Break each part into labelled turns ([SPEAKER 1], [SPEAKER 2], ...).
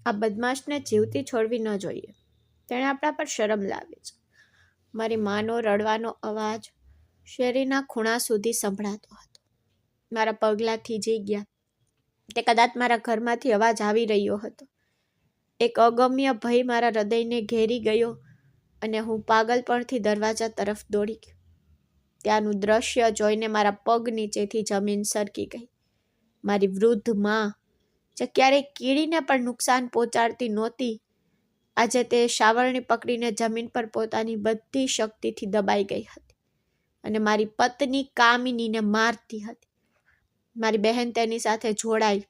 [SPEAKER 1] આ બદમાશને જીવતી છોડવી ન જોઈએ. તેણે આપણા પર શરમ લાવી છે. મારી માનો રડવાનો અવાજ શેરીના ખૂણા સુધી સંભળાતો હતો. મારા પગલાં થીજી ગયા. તે કદાચ મારા ઘરમાંથી અવાજ આવી રહ્યો હતો. એક અગમ્ય ભય મારા હૃદયને ઘેરી ગયો અને હું પાગલપણથી દરવાજા તરફ દોડી ગયો. ત્યાંનું દ્રશ્ય જોઈને મારા પગ નીચેથી જમીન સરકી ગઈ. મારી વૃદ્ધ માં, જે ક્યારેય કીડીને પણ નુકસાન પહોંચાડતી નહોતી, આજે તે શાવરણી પકડીને જમીન પર પોતાની બધી શક્તિથી દબાઈ ગઈ હતી અને મારી પત્ની કામિનીને મારતી હતી. મારી બહેન તેની સાથે જોડાઈ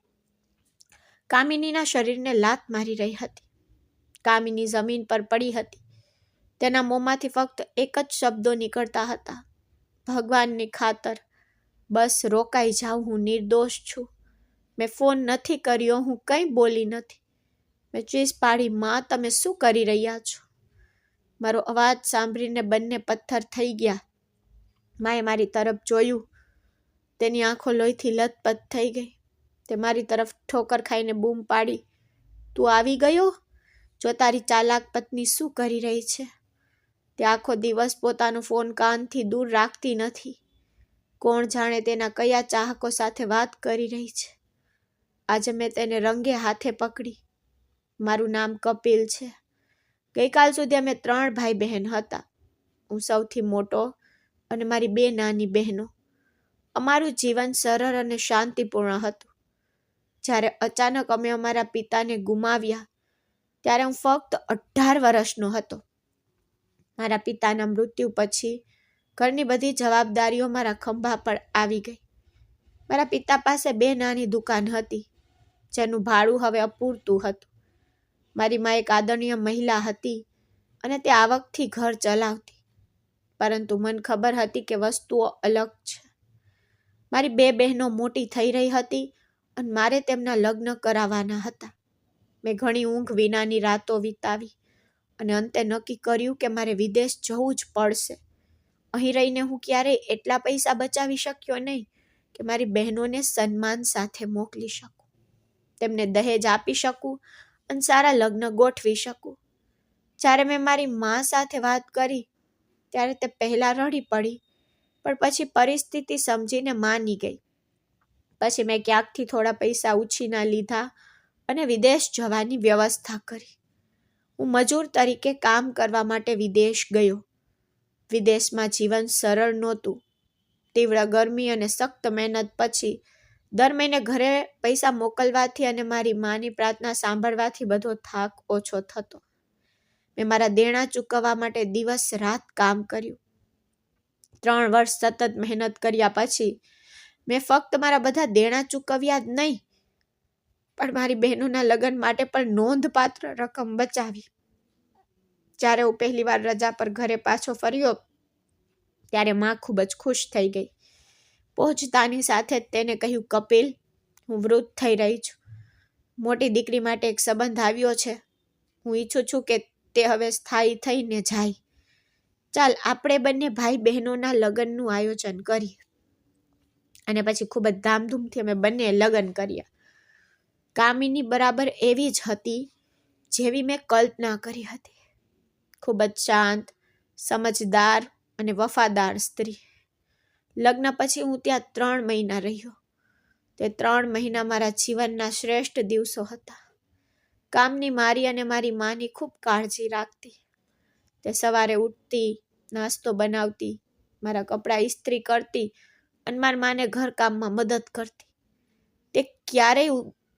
[SPEAKER 1] કામિનીના શરીરને લાત મારી રહી હતી. કામિની જમીન પર પડી હતી. તેના મોંમાંથી ફક્ત એક જ શબ્દો નીકળતા હતા, ભગવાનની ખાતર બસ રોકાઈ જાઉં, હું નિર્દોષ છું. મેં ફોન નથી કર્યો, હું કંઈ બોલી નથી. મેં ચીસ પાડી, માં તમે શું કરી રહ્યા છો? મારો અવાજ સાંભળીને બંને પથ્થર થઈ ગયા. માએ મારી તરફ જોયું. તેની આંખો લોહીથી લથપથ થઈ ગઈ. તે મારી તરફ ઠોકર ખાઈને બૂમ પાડી, તું આવી ગયો? જો તારી ચાલાક પત્ની શું કરી રહી છે? તે આખો દિવસ પોતાનો ફોન કાનથી દૂર રાખતી નથી. કોણ જાણે તેના કયા ચાહકો સાથે વાત કરી રહી છે. આજે મેં તેને રંગે હાથે પકડી. મારું નામ કપિલ છે. ગઈકાલ સુધી અમે 3 ભાઈ બહેન હતા. હું સૌથી મોટો અને મારી 2 નાની બહેનો. અમારું જીવન સરળ અને શાંતિપૂર્ણ હતું. જ્યારે અચાનક અમે અમારા પિતાને ગુમાવ્યા ત્યારે હું ફક્ત 18 વર્ષનો હતો. મારા પિતાના મૃત્યુ પછી ઘરની બધી જવાબદારીઓ મારા ખંભા પર આવી ગઈ. મારા પિતા પાસે 2 નાની દુકાન હતી, જેનું ભાડું હવે અપૂરતું હતું. મારી મા એક આદરણીય મહિલા હતી અને તે આવકથી ઘર ચલાવતી. પરંતુ મને ખબર હતી કે વસ્તુઓ અલગ છે. મારી 2 બહેનો મોટી થઈ રહી હતી અને મારે તેમના લગ્ન કરાવવાના હતા. મેં ઘણી ઊંઘ વિનાની રાતો વિતાવી અને અંતે નક્કી કર્યું કે મારે વિદેશ જવું જ પડશે. અહીં રહીને હું ક્યારેય એટલા પૈસા બચાવી શક્યો નહીં કે મારી બહેનોને સન્માન સાથે મોકલી શકું, તેમને દહેજ આપી શકું અને સારા લગ્ન ગોઠવી શકું. જ્યારે મેં મારી મા સાથે વાત કરી ત્યારે તે પહેલાં રડી પડી, પણ પછી પરિસ્થિતિ સમજીને માની ગઈ. પછી મેં ક્યાંકથી થોડા પૈસા ઉછીના લીધા અને વિદેશ જવાની વ્યવસ્થા કરી. હું મજૂર તરીકે કામ કરવા માટે વિદેશ ગયો. વિદેશમાં જીવન સરળ નહોતું. તીવ્ર ગરમી અને સખ્ત મહેનત પછી દર મહિને ઘરે પૈસા મોકલવાથી અને મારી માની પ્રાર્થના સાંભળવાથી બધો થાક ઓછો થતો. મેં મારા દેણા ચૂકવવા માટે દિવસ રાત કામ કર્યું. 3 વર્ષ સતત મહેનત કર્યા પછી મેં ફક્ત મારા બધા દેણા ચૂકવ્યા જ નહીં, પણ મારી બહેનોના લગ્ન માટે પણ નોંધપાત્ર રકમ બચાવી. જ્યારે હું પહેલીવાર રજા પર ઘરે પાછો ફર્યો ત્યારે માં ખૂબ જ ખુશ થઈ ગઈ. પહોંચતાની સાથે જ તેને કહ્યું, કપિલ, હું વૃદ્ધ થઈ રહી છું. મોટી દીકરી માટે એક સંબંધ આવ્યો છે. હું ઈચ્છું છું કે તે હવે સ્થાયી થઈને જાય. ચાલ આપણે બંને ભાઈ બહેનોના લગ્નનું આયોજન કરીએ. અને પછી ખૂબ જ ધામધૂમથી અમે બંને લગ્ન કર્યા. કામિની બરાબર એવી જ હતી જેવી મેં કલ્પના કરી હતી. ખૂબ જ શાંત, સમજદાર અને વફાદાર સ્ત્રી. લગ્ન પછી હું ત્યાં 3 મહિના રહ્યો. તે 3 મહિના મારા જીવનના શ્રેષ્ઠ દિવસો હતા. કામની મારી અને મારી માની ખૂબ કાળજી રાખતી. તે સવારે ઉઠતી, નાસ્તો બનાવતી, મારા કપડાં ઇસ્ત્રી કરતી અને મારી માને ઘરકામમાં મદદ કરતી. તે ક્યારેય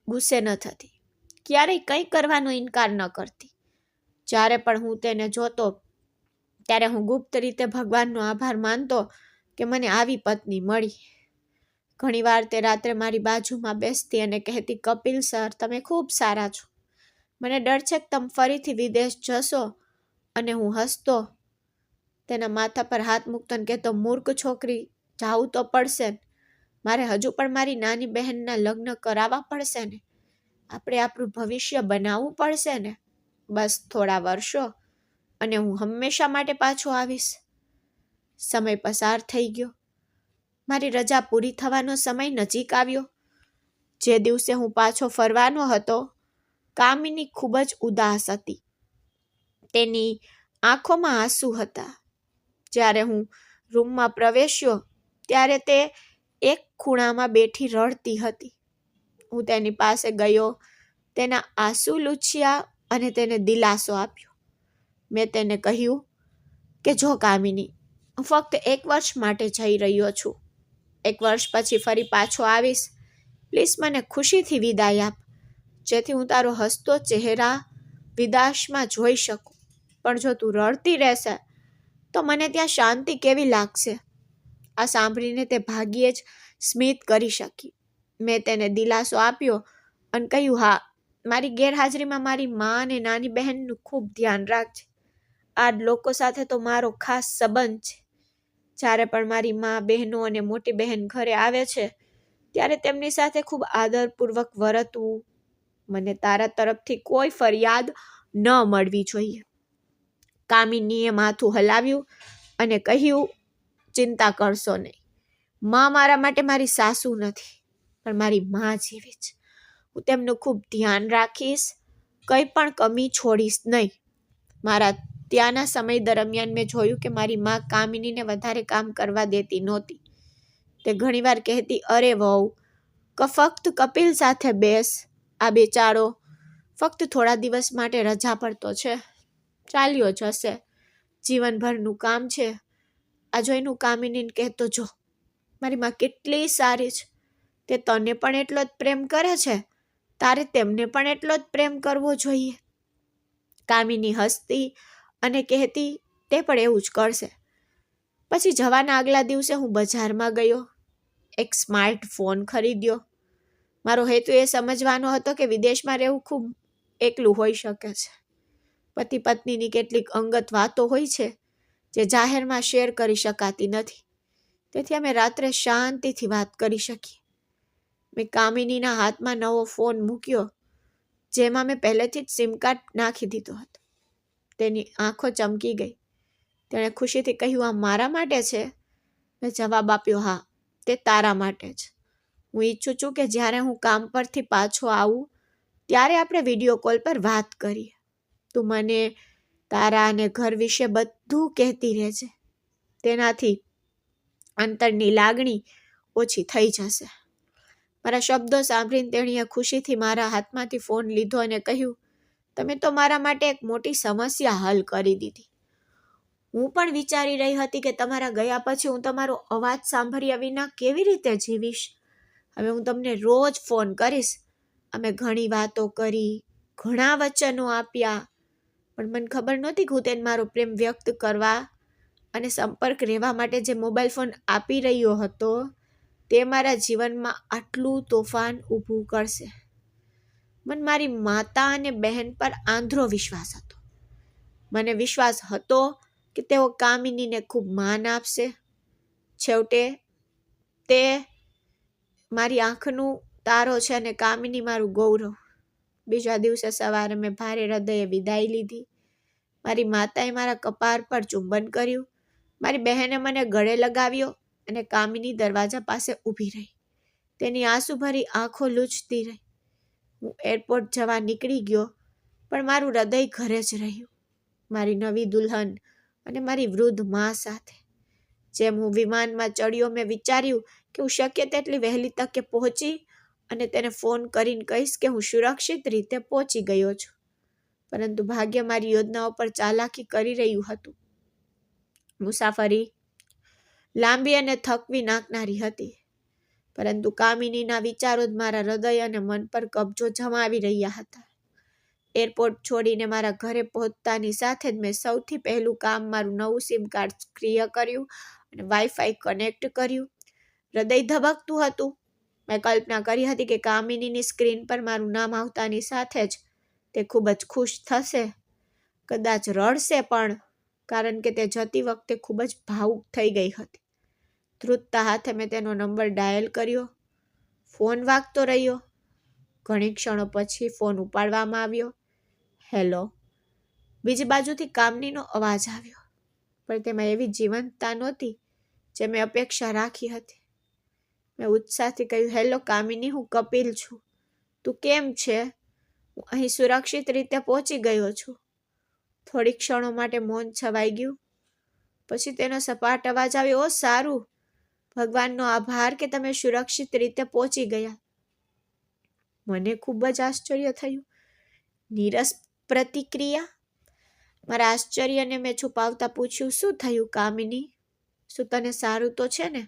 [SPEAKER 1] ગુસ્સે ન થતી, ક્યારેય કંઈ કરવાનો ઇનકાર ન કરતી. જ્યારે પણ હું તેને જોતો ત્યારે હું ગુપ્ત રીતે ભગવાનનો આભાર માનતો કે મને આવી પત્ની મળી. ઘણીવાર તે રાત્રે મારી બાજુમાં બેસતી અને કહેતી, કપિલ સર, તમે ખૂબ સારા છો. મને ડર છે કે તમે ફરીથી વિદેશ જશો. અને હું હસતો, તેના માથા પર હાથ મૂકતો અને કહેતો, મૂર્ખ છોકરી, જાવું તો પડશે ને. મારે હજુ પણ મારી નાની બહેનના લગ્ન કરાવવા પડશે ને. આપણે આપણું ભવિષ્ય બનાવવું પડશે ને. બસ થોડા વર્ષો અને હું હંમેશા માટે પાછો આવીશ. સમય પસાર થઈ ગયો. મારી રજા પૂરી થવાનો સમય નજીક આવ્યો. જે દિવસે હું પાછો ફરવાનો હતો, કામિની ખૂબ જ ઉદાસ હતી. તેની આંખોમાં આંસુ હતા. જ્યારે હું રૂમમાં પ્રવેશ્યો ત્યારે તે એક ખૂણામાં બેઠી રડતી હતી. હું તેની પાસે ગયો, તેના આંસુ લૂછ્યા અને તેને દિલાસો આપ્યો. મેં તેને કહ્યું કે જો કામિની, હું ફક્ત 1 વર્ષ માટે જઈ રહ્યો છું. 1 વર્ષ પછી ફરી પાછો આવીશ. પ્લીઝ મને ખુશીથી વિદાય આપ, જેથી હું તારો હસતો ચહેરા વિદાશમાં જોઈ શકું. પણ જો તું રડતી રહેશે તો મને ત્યાં શાંતિ કેવી લાગશે? આ સાંભળીને તે ભાગ્યે જ સ્મિત કરી શકી. મેં તેને દિલાસો આપ્યો અને કહ્યું, હા, મારી ગેરહાજરીમાં મારી મા અને નાની બહેનનું ખૂબ ધ્યાન રાખજે. આ લોકો સાથે તો મારો ખાસ સંબંધ છે. જ્યારે પણ મારી મા, બહેનો અને મોટી બહેન ઘરે આવે છે ત્યારે તેમની સાથે ખૂબ આદરપૂર્વક વર્તવું. મને તારા તરફથી કોઈ ફરિયાદ ન મળવી જોઈએ. કામિનીએ માથું હલાવ્યું અને કહ્યું, ચિંતા કરશો નહીં. મા મારા માટે મારી સાસુ નથી, પણ મારી મા જેવી જ. હું તેમનું ખૂબ ધ્યાન રાખીશ, કંઈ પણ કમી છોડીશ નહીં. મારા ત્યાંના સમય દરમિયાન મેં જોયું કે મારી મા કામિનીને વધારે કામ કરવા દેતી નહોતી. તે ઘણીવાર કહેતી, અરે વહુ, ફક્ત કપિલ સાથે બેસ. આ બેચારો ફક્ત થોડા દિવસ માટે રજા પડતો છે, ચાલ્યો જશે. જીવનભરનું કામ છે. આ જોઈનું કામિનીને કહેતો, જો મારી મા કેટલી સારી છે. તે તને પણ એટલો જ પ્રેમ કરે છે, તારે તેમને પણ એટલો જ પ્રેમ કરવો જોઈએ. કામિની હસતી અને કહેતી, તે પણ એવું જ કરશે. પછી જવાના આગલા દિવસે હું બજારમાં ગયો, એક સ્માર્ટફોન ખરીદ્યો. મારો હેતુ એ સમજવાનો હતો કે વિદેશમાં રહેવું ખૂબ એકલું હોઈ શકે છે. પતિ પત્નીની કેટલીક અંગત વાતો હોય છે જે જાહેરમાં શેર કરી શકાતી નથી. તેથી અમે રાત્રે શાંતિથી વાત કરી શકીએ. મેં કામિનીના હાથમાં નવો ફોન મૂક્યો, જેમાં મેં પહેલેથી જ સિમ કાર્ડ નાખી દીધો હતો. તેની આંખો ચમકી ગઈ. તેણે ખુશીથી કહ્યું, આ મારા માટે છે? મેં જવાબ આપ્યો, હા, તે તારા માટે જ. હું ઈચ્છું છું કે જ્યારે હું કામ પરથી પાછો આવું ત્યારે આપણે વિડીયો કોલ પર વાત કરીએ. તું મને તારા અને ઘર વિશે બધું કહેતી રહેજે. તેનાથી અંતરની લાગણી ઓછી થઈ જશે. મારા શબ્દો સાંભળીને તેણીએ ખુશીથી મારા હાથમાંથી ફોન લીધો અને કહ્યું, તમે તો મારા માટે એક મોટી સમસ્યા હલ કરી દીધી. હું પણ વિચારી રહી હતી કે તમારા ગયા પછી હું તમારો અવાજ સાંભળ્યા વિના કેવી રીતે જીવીશ. હવે હું તમને રોજ ફોન કરીશ. અમે ઘણી વાતો કરી, ઘણા વચનો આપ્યા, પણ મને ખબર નહોતી કે હું તેને મારો પ્રેમ વ્યક્ત કરવા અને સંપર્ક રહેવા માટે જે મોબાઈલ ફોન આપી રહ્યો હતો તે મારા જીવનમાં આટલું તોફાન ઊભું કરશે. મને મારી માતા અને બહેન પર આંધળો વિશ્વાસ હતો. મને વિશ્વાસ હતો કે તેઓ કામિનીને ખૂબ માન આપશે. છેવટે તે મારી આંખનું તારો છે અને કામિની મારું ગૌરવ. બીજા દિવસે સવારે મેં ભારે હૃદયે વિદાય લીધી. મારી માતાએ મારા કપાળ પર ચુંબન કર્યું. મારી બહેને મને ગળે લગાવ્યો અને કામિની દરવાજા પાસે ઊભી રહી. તેની આંસુભરી આંખો લૂછતી રહી. હું એરપોર્ટ જવા નીકળી ગયો, પણ મારું હૃદય ઘરે જ રહ્યું, મારી નવી દુલ્હન અને મારી વૃદ્ધ મા સાથે. જેમ હું વિમાનમાં ચડ્યો, મેં વિચાર્યું કે હું શક્ય તેટલી વહેલી તકે પહોંચી અને તેને ફોન કરીને કહીશ કે હું સુરક્ષિત રીતે પહોંચી ગયો છું. પરંતુ ભાગ્ય મારી યોજનાઓ પર ચાલાકી કરી રહ્યું હતું. મુસાફરી લાંબી અને થકવી નાખનારી હતી, પરંતુ કામિનીના વિચારો જ મારા હૃદય અને મન પર કબજો જમાવી રહ્યા હતા. એરપોર્ટ છોડીને મારા ઘરે પહોંચતાની સાથે જ મેં સૌથી પહેલું કામ મારું નવું સિમ કાર્ડ સક્રિય કર્યું અને વાઈફાઈ કનેક્ટ કર્યું. હૃદય ધબકતું હતું. મેં કલ્પના કરી હતી કે કામિનીની સ્ક્રીન પર મારું નામ આવતાની સાથે જ તે ખૂબ જ ખુશ થશે, કદાચ રડશે પણ, કારણ કે તે જતી વખતે ખૂબ જ ભાવુક થઈ ગઈ હતી. ધ્રુજતા હાથે મેં તેનો નંબર ડાયલ કર્યો. ફોન વાગતો રહ્યો. ઘણી ક્ષણો પછી ફોન ઉપાડવામાં આવ્યો. હેલો. બીજી બાજુથી કામિનીનો અવાજ આવ્યો, પણ તેમાં એવી જીવંતતા નહોતી જે મેં અપેક્ષા રાખી હતી. મેં ઉત્સાહથી કહ્યું, હેલો કામિની, હું કપિલ છું. તું કેમ છે? હું અહીં સુરક્ષિત રીતે પહોંચી ગયો છું. થોડી ક્ષણો માટે મૌન છવાઈ ગયું. પછી તેનો સપાટ અવાજ આવ્યો, ઓ સારું, ભગવાનનો આભાર કે તમે સુરક્ષિત રીતે પહોંચી ગયા. મને ખૂબ જ આશ્ચર્ય થયું. નીરસ પ્રતિક્રિયા. મારા આશ્ચર્યને મેં છુપાવતા પૂછ્યું, શું થયું કામિની? શું તને સારું તો છે ને?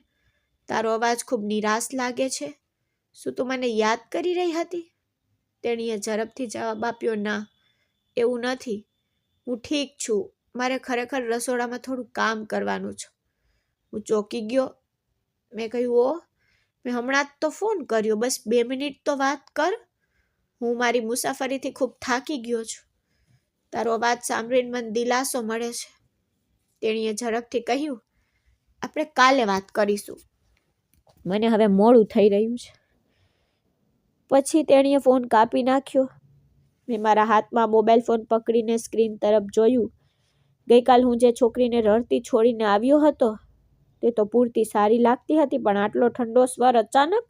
[SPEAKER 1] તારો અવાજ ખૂબ નિરાશ લાગે છે. શું તું મને યાદ કરી રહી હતી? તેણીએ ઝડપથી જવાબ આપ્યો, ના, એવું નથી. હું ઠીક છું. મારે ખરેખર રસોડામાં થોડું કામ કરવાનું છે. હું ચોંકી ગયો. મેં કહ્યું, ઓ, મેં હમણાં જ તો ફોન કર્યો, બસ 2 મિનિટ તો વાત કર. હું મારી મુસાફરીથી ખૂબ થાકી ગયો છું. તારો અવાજ સાંભળીને મને દિલાસો મળે છે. તેણીએ ઝડપથી કહ્યું, આપણે કાલે વાત કરીશું. મને હવે મોડું થઈ રહ્યું છે. પછી તેણીએ ફોન કાપી નાખ્યો. મેં મારા હાથમાં મોબાઈલ ફોન પકડીને સ્ક્રીન તરફ જોયું. ગઈકાલ હું જે છોકરીને રડતી છોડીને આવ્યો હતો તે તો પૂરતી સારી લાગતી હતી, પણ આટલો ઠંડો સ્વર અચાનક?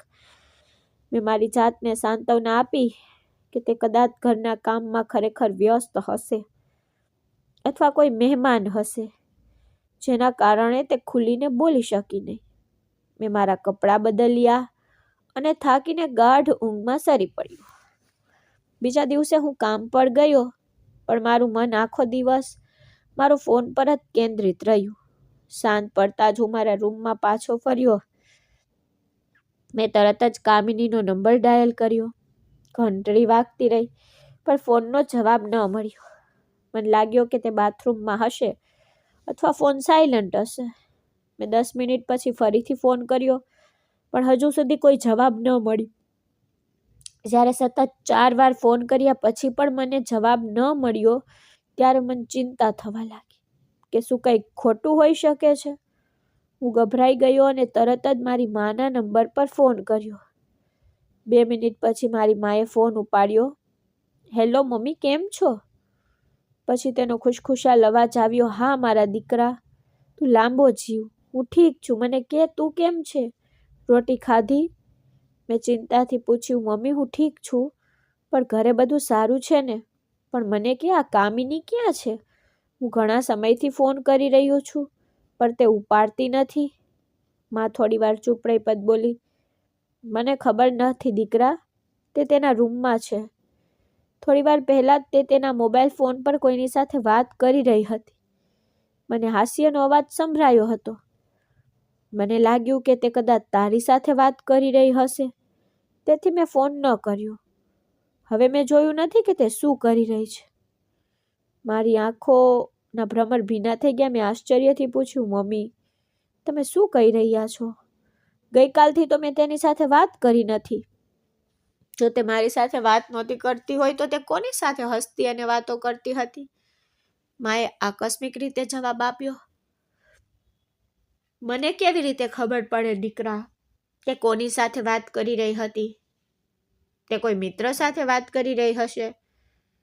[SPEAKER 1] મેં મારી જાતને સાંત્વના આપી કે તે કદાચ ઘરના કામમાં ખરેખર વ્યસ્ત હશે, અથવા કોઈ મહેમાન હશે જેના કારણે તે ખુલીને બોલી શકી નહીં. મેં મારા કપડાં બદલ્યા અને થાકીને ગાઢ ઊંઘમાં સરી પડ્યો. બીજા દિવસે હું કામ પર ગયો, પણ મારું મન આખો દિવસ મારો ફોન પર જ કેન્દ્રિત રહ્યું. સાંજ પડતા જ હું મારા રૂમમાં પાછો ફર્યો. મેં તરત જ કામિનીનો નંબર ડાયલ કર્યો. ઘંટડી વાગતી રહી, પણ ફોનનો જવાબ ન મળ્યો. મને લાગ્યો કે તે બાથરૂમમાં હશે અથવા ફોન સાયલન્ટ હશે. મેં 10 મિનિટ પછી ફરીથી ફોન કર્યો, પણ હજુ સુધી કોઈ જવાબ ન મળ્યો. જ્યારે સતત 4 વાર ફોન કર્યા પછી પણ મને જવાબ ન મળ્યો, ત્યારે મને ચિંતા થવા લાગી કે શું કંઈક ખોટું હોઈ શકે છે. હું ગભરાઈ ગયો અને તરત જ મારી માના નંબર પર ફોન કર્યો. 2 મિનિટ પછી મારી માએ ફોન ઉપાડ્યો. હેલો મમ્મી, કેમ છો? પછી તેનો ખુશખુશાલ અવાજ આવ્યો, હા મારા દીકરા, તું લાંબો જીવ. હું ઠીક છું. મને કે તું કેમ છે? રોટી ખાધી? મેં ચિંતાથી પૂછ્યું. મમ્મી, હું ઠીક છું, પણ ઘરે બધું સારું છે ને? પણ મને કે આ કામિની ક્યાં છે? હું ઘણા સમયથી ફોન કરી રહ્યો છું, પણ તે ઉપાડતી નથી. માં થોડી વાર ચૂપ રહી પદ બોલી, મને ખબર નથી દીકરા, તે તેના રૂમમાં છે. થોડી વાર પહેલા જ તે તેના મોબાઈલ ફોન પર કોઈની સાથે વાત કરી રહી હતી. મને હાસ્યનો અવાજ સંભળાયો હતો. મને લાગ્યું કે તે કદાચ તારી સાથે વાત કરી રહી હશે, તેથી મેં ફોન ન કર્યો. હવે મેં જોયું નથી કે તે શું કરી રહી છે. મારી આંખોના ભ્રમર ભીના થઈ ગયા. મેં આશ્ચર્યથી પૂછ્યું, મમ્મી, તમે શું કહી રહ્યા છો? ગઈકાલથી તો મેં તેની સાથે વાત કરી નથી. જો તે મારી સાથે વાત નહોતી કરતી હોય તો તે કોની સાથે હસતી અને વાતો કરતી હતી? માએ આકસ્મિક રીતે જવાબ આપ્યો, મને કેવી રીતે ખબર પડે દીકરા કે કોની સાથે વાત કરી રહી હતી? તે કોઈ મિત્ર સાથે વાત કરી રહી હશે,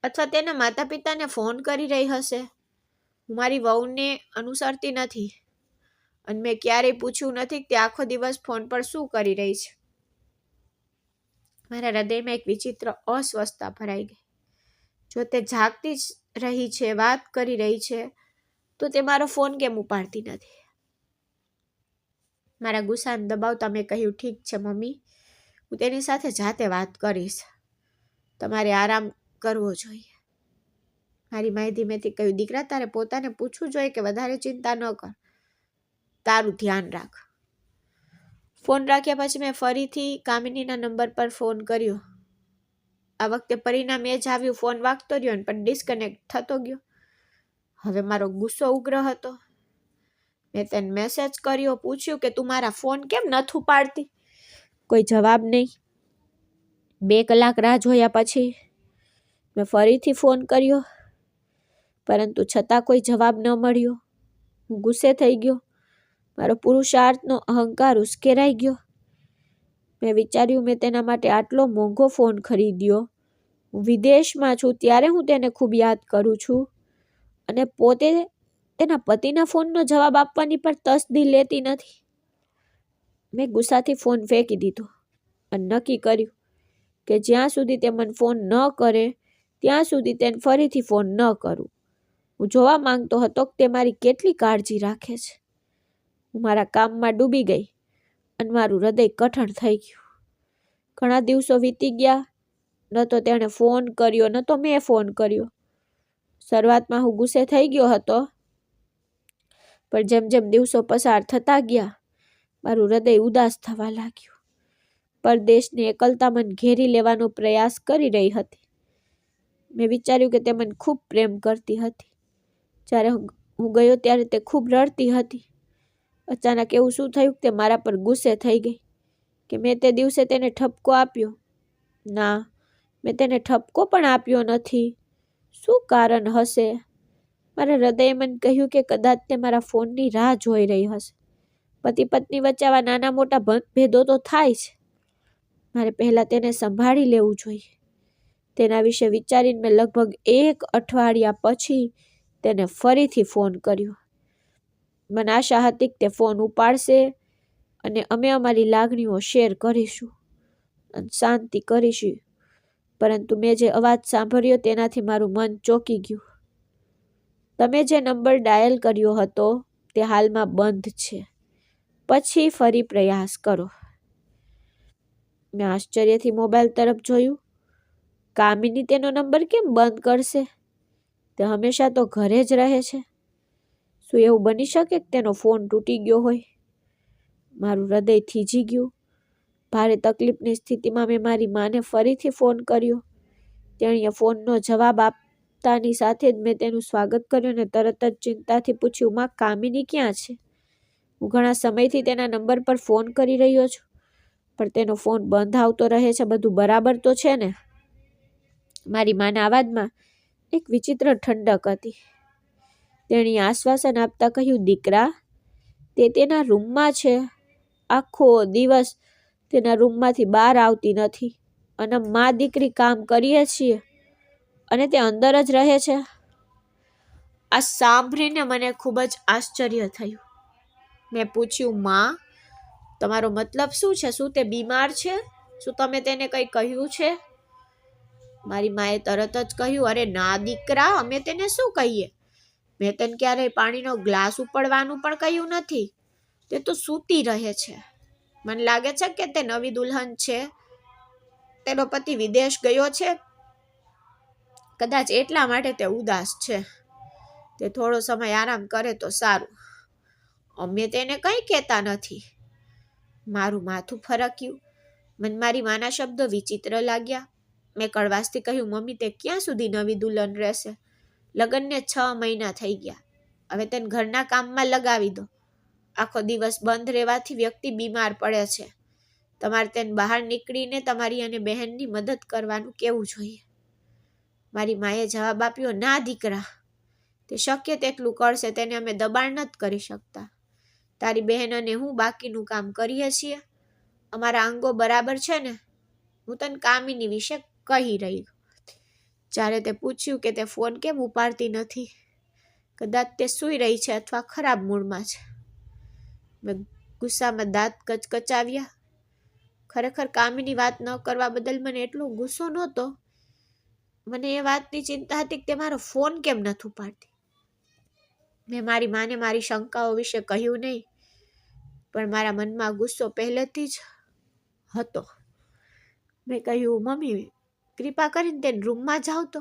[SPEAKER 1] અથવા તેના માતા પિતાને ફોન કરી રહી હશે. હું મારી વહુને અનુસરતી નથી અને મેં ક્યારેય પૂછ્યું નથી કે તે આખો દિવસ ફોન પર શું કરી રહી છે. મારા હૃદયમાં એક વિચિત્ર અસ્વસ્થતા ભરાઈ ગઈ. જો તે જાગતી જ રહી છે, વાત કરી રહી છે, તો તે મારો ફોન કેમ ઉપાડતી નથી? મારા ગુસ્સાને દબાવતા મેં કહ્યું, ઠીક છે મમ્મી, હું તેની સાથે જાતે વાત કરીશ. તમારે આરામ કરવો જોઈએ. મારી માએ ધીમેથી કહ્યું, દીકરા, તારે પોતાને પૂછવું જોઈએ કે વધારે ચિંતા ન કર, તારું ધ્યાન રાખ. ફોન રાખ્યા પછી મેં ફરીથી કામિનીના નંબર પર ફોન કર્યો. આ વખતે પરિણામ એ જ આવ્યું. ફોન વાગતો રહ્યો પણ ડિસ્કનેક્ટ થતો ગયો. હવે મારો ગુસ્સો ઉગ્ર હતો. મેં તેને મેસેજ કર્યો, પૂછ્યું કે તું મારા ફોન કેમ નથી ઉપાડતી? કોઈ જવાબ નહીં. 2 કલાક રાહ જોયા પછી મેં ફરીથી ફોન કર્યો, પરંતુ છતાં કોઈ જવાબ ન મળ્યો. હું ગુસ્સે થઈ ગયો. મારો પુરુષાર્થનો અહંકાર ઉશ્કેરાઈ ગયો. મેં વિચાર્યું, મેં તેના માટે આટલો મોંઘો ફોન ખરીદ્યો. હું વિદેશમાં છું ત્યારે હું તેને ખૂબ યાદ કરું છું, અને પોતે તેના પતિના ફોનનો જવાબ આપવાની પણ તસદી લેતી નથી. મેં ગુસ્સાથી ફોન ફેંકી દીધો અને નક્કી કર્યું કે જ્યાં સુધી તે મને ફોન ન કરે ત્યાં સુધી તેને ફરીથી ફોન ન કરું. હું જોવા માંગતો હતો કે તે મારી કેટલી કાળજી રાખે છે. હું મારા કામમાં ડૂબી ગઈ અને મારું હૃદય કઠણ થઈ ગયું. ઘણા દિવસો વીતી ગયા. ન તો તેણે ફોન કર્યો, ન તો મેં ફોન કર્યો. શરૂઆતમાં હું ગુસ્સે થઈ ગયો હતો, પણ જેમ જેમ દિવસો પસાર થતા ગયા, મારું હૃદય ઉદાસ થવા લાગ્યું. પરદેશની એકલતા મને ઘેરી લેવાનો પ્રયાસ કરી રહી હતી. મેં વિચાર્યું કે તે મને ખૂબ પ્રેમ કરતી હતી. જ્યારે હું ગયો ત્યારે તે ખૂબ રડતી હતી. અચાનક એવું શું થયું કે તે મારા પર ગુસ્સે થઈ ગઈ કે મેં તે દિવસે તેને ઠપકો આપ્યો? ના, મેં તેને ઠપકો પણ આપ્યો નથી. શું કારણ હશે? મારા હૃદયે મને કહ્યું કે કદાચ તે મારા ફોનની રાહ જોઈ રહી હશે. પતિ પત્ની વચ્ચે આવા નાના મોટા ભેદો તો થાય છે. મારે પહેલાં તેને સંભાળી લેવું જોઈએ. તેના વિશે વિચારીને મેં લગભગ 1 અઠવાડિયા પછી તેને ફરીથી ફોન કર્યો. મને આશા હતી કે તે ફોન ઉપાડશે અને અમે અમારી લાગણીઓ શેર કરીશું અને શાંતિ કરીશું. પરંતુ મેં જે અવાજ સાંભળ્યો તેનાથી મારું મન ચોંકી ગયું. તમે જે નંબર ડાયલ કર્યો હતો તે હાલમાં બંધ છે. પછી ફરી પ્રયાસ કરો. મેં આશ્ચર્યથી મોબાઈલ તરફ જોયું. કામિની તેનો નંબર કેમ બંધ કરશે? તે હંમેશા તો ઘરે જ રહે છે. શું એવું બની શકે કે તેનો ફોન તૂટી ગયો હોય? મારું હૃદય થીજી ગયું. ભારે તકલીફની સ્થિતિમાં મેં મારી માને ફરીથી ફોન કર્યો. તેણીએ ફોનનો જવાબ આપતાની સાથે જ મેં તેનું સ્વાગત કર્યું અને તરત જ ચિંતાથી પૂછ્યું, માં, કામિની ક્યાં છે? હું ઘણા સમયથી તેના નંબર પર ફોન કરી રહ્યો છું, પણ તેનો ફોન બંધ આવતો રહે છે. બધું બરાબર તો છે ને? મારી માના અવાજમાં એક વિચિત્ર ઠંડક હતી. તેણીએ આશ્વાસન આપતા કહ્યું, દીકરા, તે તેના રૂમમાં છે. આખો દિવસ તેના રૂમમાંથી બહાર આવતી નથી અને માં દીકરી કામ કરીએ છીએ અને તે અંદર જ રહે છે. આ સાંભળીને મને ખૂબ જ આશ્ચર્ય થયું. મેં પૂછ્યું, માં, તમારો મતલબ શું છે? શું તે બીમાર છે? શું તમે તેને કંઈ કહ્યું છે? મારી માએ તરત જ કહ્યું, અરે ના દીકરા, અમે તેને શું કહીએ? મેં તને ક્યારેય પાણીનો ગ્લાસ ઉપાડવાનું પણ કહ્યું નથી. તે તો સૂતી રહે છે. મને લાગે છે કે તે નવી દુલ્હન છે. તેનો પતિ વિદેશ ગયો છે. કદાચ એટલા માટે તે ઉદાસ છે. તે થોડો સમય આરામ કરે તો સારું. અમે તેને કંઈ કહેતા નથી. મારું માથું ફરક્યું. મને મારી માના શબ્દો વિચિત્ર લાગ્યા. મેં કડવાશથી કહ્યું, મમ્મી, તે ક્યાં સુધી નવી દુલ્હન રહેશે? લગ્નને 6 મહિના થઈ ગયા. હવે તેને ઘરના કામમાં લગાવી દો. આખો દિવસ બંધ રહેવાથી વ્યક્તિ બીમાર પડે છે. તમારે તેને બહાર નીકળીને તમારી અને બહેનની મદદ કરવાનું કહેવું જોઈએ. મારી માએ જવાબ આપ્યો, ના દીકરા, તે શક્ય તેટલું કરશે. તેને અમે દબાણ નથી કરી શકતા. તારી બહેન અને હું બાકીનું કામ કરીએ છીએ. અમારા અંગો બરાબર છે ને? હું તને કામિની વિશે કહી રહી. જ્યારે તે પૂછ્યું કે તે ફોન કેમ ઉપાડતી નથી, કદાચ તે સૂઈ રહી છે અથવા ખરાબ મૂડમાં છે. મેં ગુસ્સામાં દાંત કચકચાવ્યા. ખરેખર કામિની વાત ન કરવા બદલ મને એટલો ગુસ્સો નહોતો. મને એ વાતની ચિંતા હતી કે તે મારો ફોન કેમ નથી ઉપાડતી. મેં મારી માને મારી શંકાઓ વિશે કહ્યું નહીં, પણ મારા મનમાં ગુસ્સો પહેલેથી જ હતો. મેં કહ્યું, મમ્મી, કૃપા કરીને તેને રૂમમાં જાઓ તો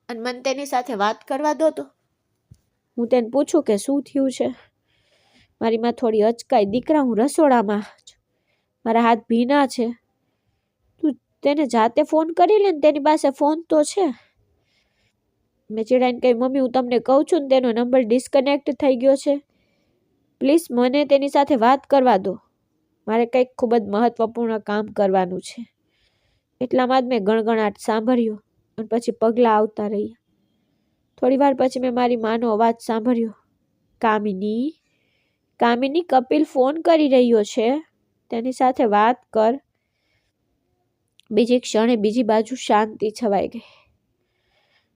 [SPEAKER 1] અને મને તેની સાથે વાત કરવા દો તો. હું તેને પૂછું કે શું થયું છે. મારી માં થોડી અચકાઈ. દીકરા, હું રસોડામાં છું. મારા હાથ ભીના છે. તું તેને જાતે ફોન કરી લે ને, તેની પાસે ફોન તો છે. મેં ચીડાઈને કહ્યું, મમ્મી, હું તમને કહું છું ને, તેનો નંબર ડિસ્કનેક્ટ થઈ ગયો છે. પ્લીઝ મને તેની સાથે વાત કરવા દો. મારે કંઈક ખૂબ જ મહત્વપૂર્ણ કામ કરવાનું છે. એટલામાં જ મેં ગણગણાટ સાંભળ્યો અને પછી પગલાં આવતા રહ્યા. થોડી વાર પછી મેં મારી માનો અવાજ સાંભળ્યો, કામિની, કામિની, કપિલ ફોન કરી રહ્યો છે. તેની સાથે વાત કર. બીજી ક્ષણે બીજી બાજુ શાંતિ છવાઈ ગઈ.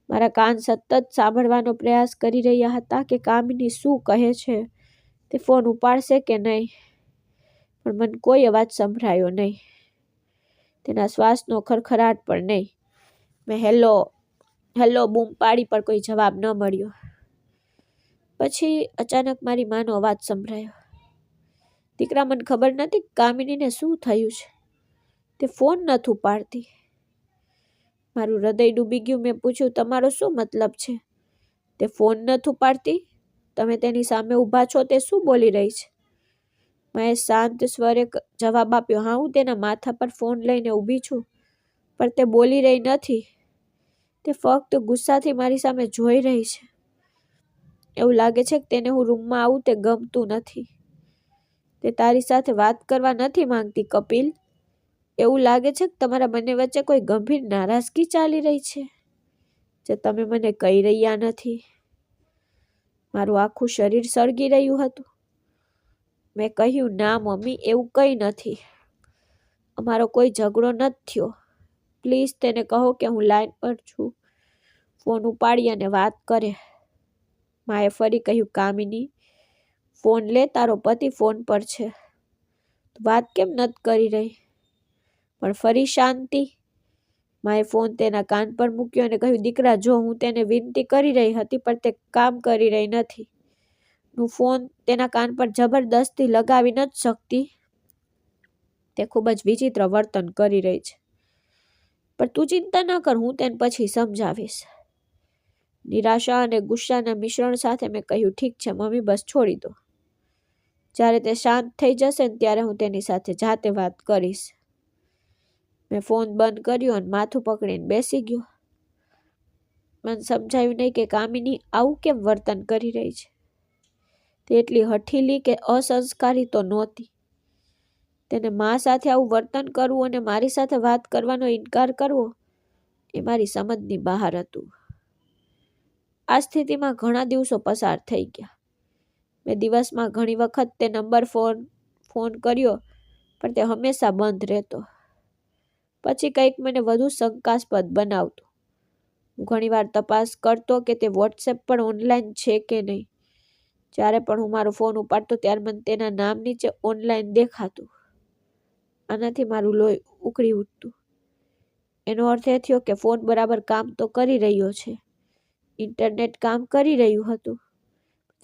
[SPEAKER 1] મારા કાન સતત સાંભળવાનો પ્રયાસ કરી રહ્યા હતા કે કામિની શું કહે છે, તે ફોન ઉપાડશે કે નહીં. પણ મને કોઈ અવાજ સંભળાયો નહીં. તેના શ્વાસનો ખરખરાટ પણ નહીં. મેં હેલો હેલો બૂમ પાડી પણ કોઈ જવાબ ન મળ્યો. પછી અચાનક મારી માનો અવાજ સંભળાયો. દીકરા, મને ખબર નથી કામિનીને શું થયું છે, તે ફોન નથી ઉપાડતી. મારું હૃદય ડૂબી ગયું. મેં પૂછ્યું, તમારો શું મતલબ છે? તે ફોન નથી ઉપાડતી? તમે તેની સામે ઊભા છો, તે શું બોલી રહી છે? મેં શાંત સ્વરે જવાબ આપ્યો, હા, હું તેના માથા પર ફોન લઈને ઊભી છું, પણ તે બોલી રહી નથી. તે ફક્ત ગુસ્સાથી મારી સામે જોઈ રહી છે. એવું લાગે છે કે તેને હું રૂમમાં આવું તે ગમતું નથી. તે તારી સાથે વાત કરવા નથી માંગતી કપિલ. એવું લાગે છે કે તમારા બંને વચ્ચે કોઈ ગંભીર નારાજગી ચાલી રહી છે, જે તમે મને કહી રહ્યા નથી. મારું આખું શરીર સળગી રહ્યું હતું. મેં કહ્યું, ના મમ્મી, એવું કંઈ નથી. અમારો કોઈ ઝઘડો નથી થયો. પ્લીઝ તેને કહો કે હું લાઈન પર છું. ફોન ઉપાડી અને વાત કરે. માએ ફરી કહ્યું, કામિની, ફોન લે, તારો પતિ ફોન પર છે. વાત કેમ નથી કરી રહી? પણ ફરી શાંતિ. માએ ફોન તેના કાન પર મૂક્યો અને કહ્યું, દીકરા, જો હું તેને વિનંતી કરી રહી હતી, પણ તે કામ કરી રહી નથી. હું ફોન તેના કાન પર જબરદસ્તી લગાવી નથી શકતી. તે ખૂબ જ વિચિત્ર વર્તન કરી રહી છે. પણ તું ચિંતા ન કર, હું તેને પછી સમજાવીશ. નિરાશા અને ગુસ્સાના મિશ્રણ સાથે મેં કહ્યું, ઠીક છે મમ્મી, બસ છોડી દો. જ્યારે તે શાંત થઈ જશે ને ત્યારે હું તેની સાથે જાતે વાત કરીશ. મેં ફોન બંધ કર્યો અને માથું પકડીને બેસી ગયો. મને સમજાયું નહીં કે કામિની આવું કેમ વર્તન કરી રહી છે. તે એટલી હઠીલી કે અસંસ્કારી તો નહોતી. તેને મા સાથે આવું વર્તન કરવું અને મારી સાથે વાત કરવાનો ઇનકાર કરવો એ મારી સમજની બહાર હતું. આ સ્થિતિમાં ઘણા દિવસો પસાર થઈ ગયા. મેં દિવસમાં ઘણી વખત તે નંબર ફોન કર્યો, પણ તે હંમેશા બંધ રહેતો. પછી કંઈક મને વધુ શંકાસ્પદ બનાવતું. હું ઘણીવાર તપાસ કરતો કે તે વોટ્સએપ પર ઓનલાઈન છે કે નહીં. જ્યારે પણ હું મારો ફોન ઉપાડતો ત્યારે મને તેના નામ નીચે ઓનલાઈન દેખાતું. આનાથી મારું લોહી ઉકળી ઉઠતું. એનો અર્થ એ થયો કે ફોન બરાબર કામ તો કરી રહ્યો છે. ઇન્ટરનેટ કામ કરી રહ્યું હતું.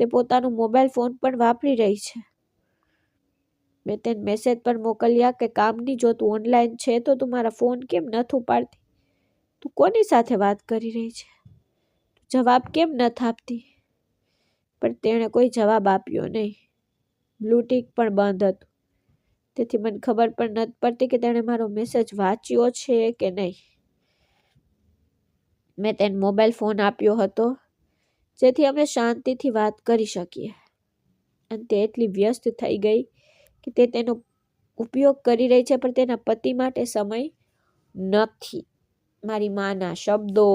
[SPEAKER 1] તે પોતાનો મોબાઈલ ફોન પણ વાપરી રહી છે. મેં તેને મેસેજ પર મોકલ્યા કે કામની, જો તું ઓનલાઈન છે તો તું મારા ફોન કેમ નથી ઉપાડતી? તું કોની સાથે વાત કરી રહી છે? જવાબ કેમ નથી આપતી? પણ તેણે કોઈ જવાબ આપ્યો નહીં. બ્લૂટિક પણ બંધ હતું. તેથી મને ખબર પણ નથી પડતી કે તેણે મારો મેસેજ વાંચ્યો છે કે નહીં. મેં તેને મોબાઈલ ફોન આપ્યો હતો જેથી અમે શાંતિથી વાત કરી શકીએ. અને તે એટલી વ્યસ્ત થઈ ગઈ કે તે તેનો ઉપયોગ કરી રહી છે, પણ તેના પતિ માટે સમય નથી. મારી માના શબ્દો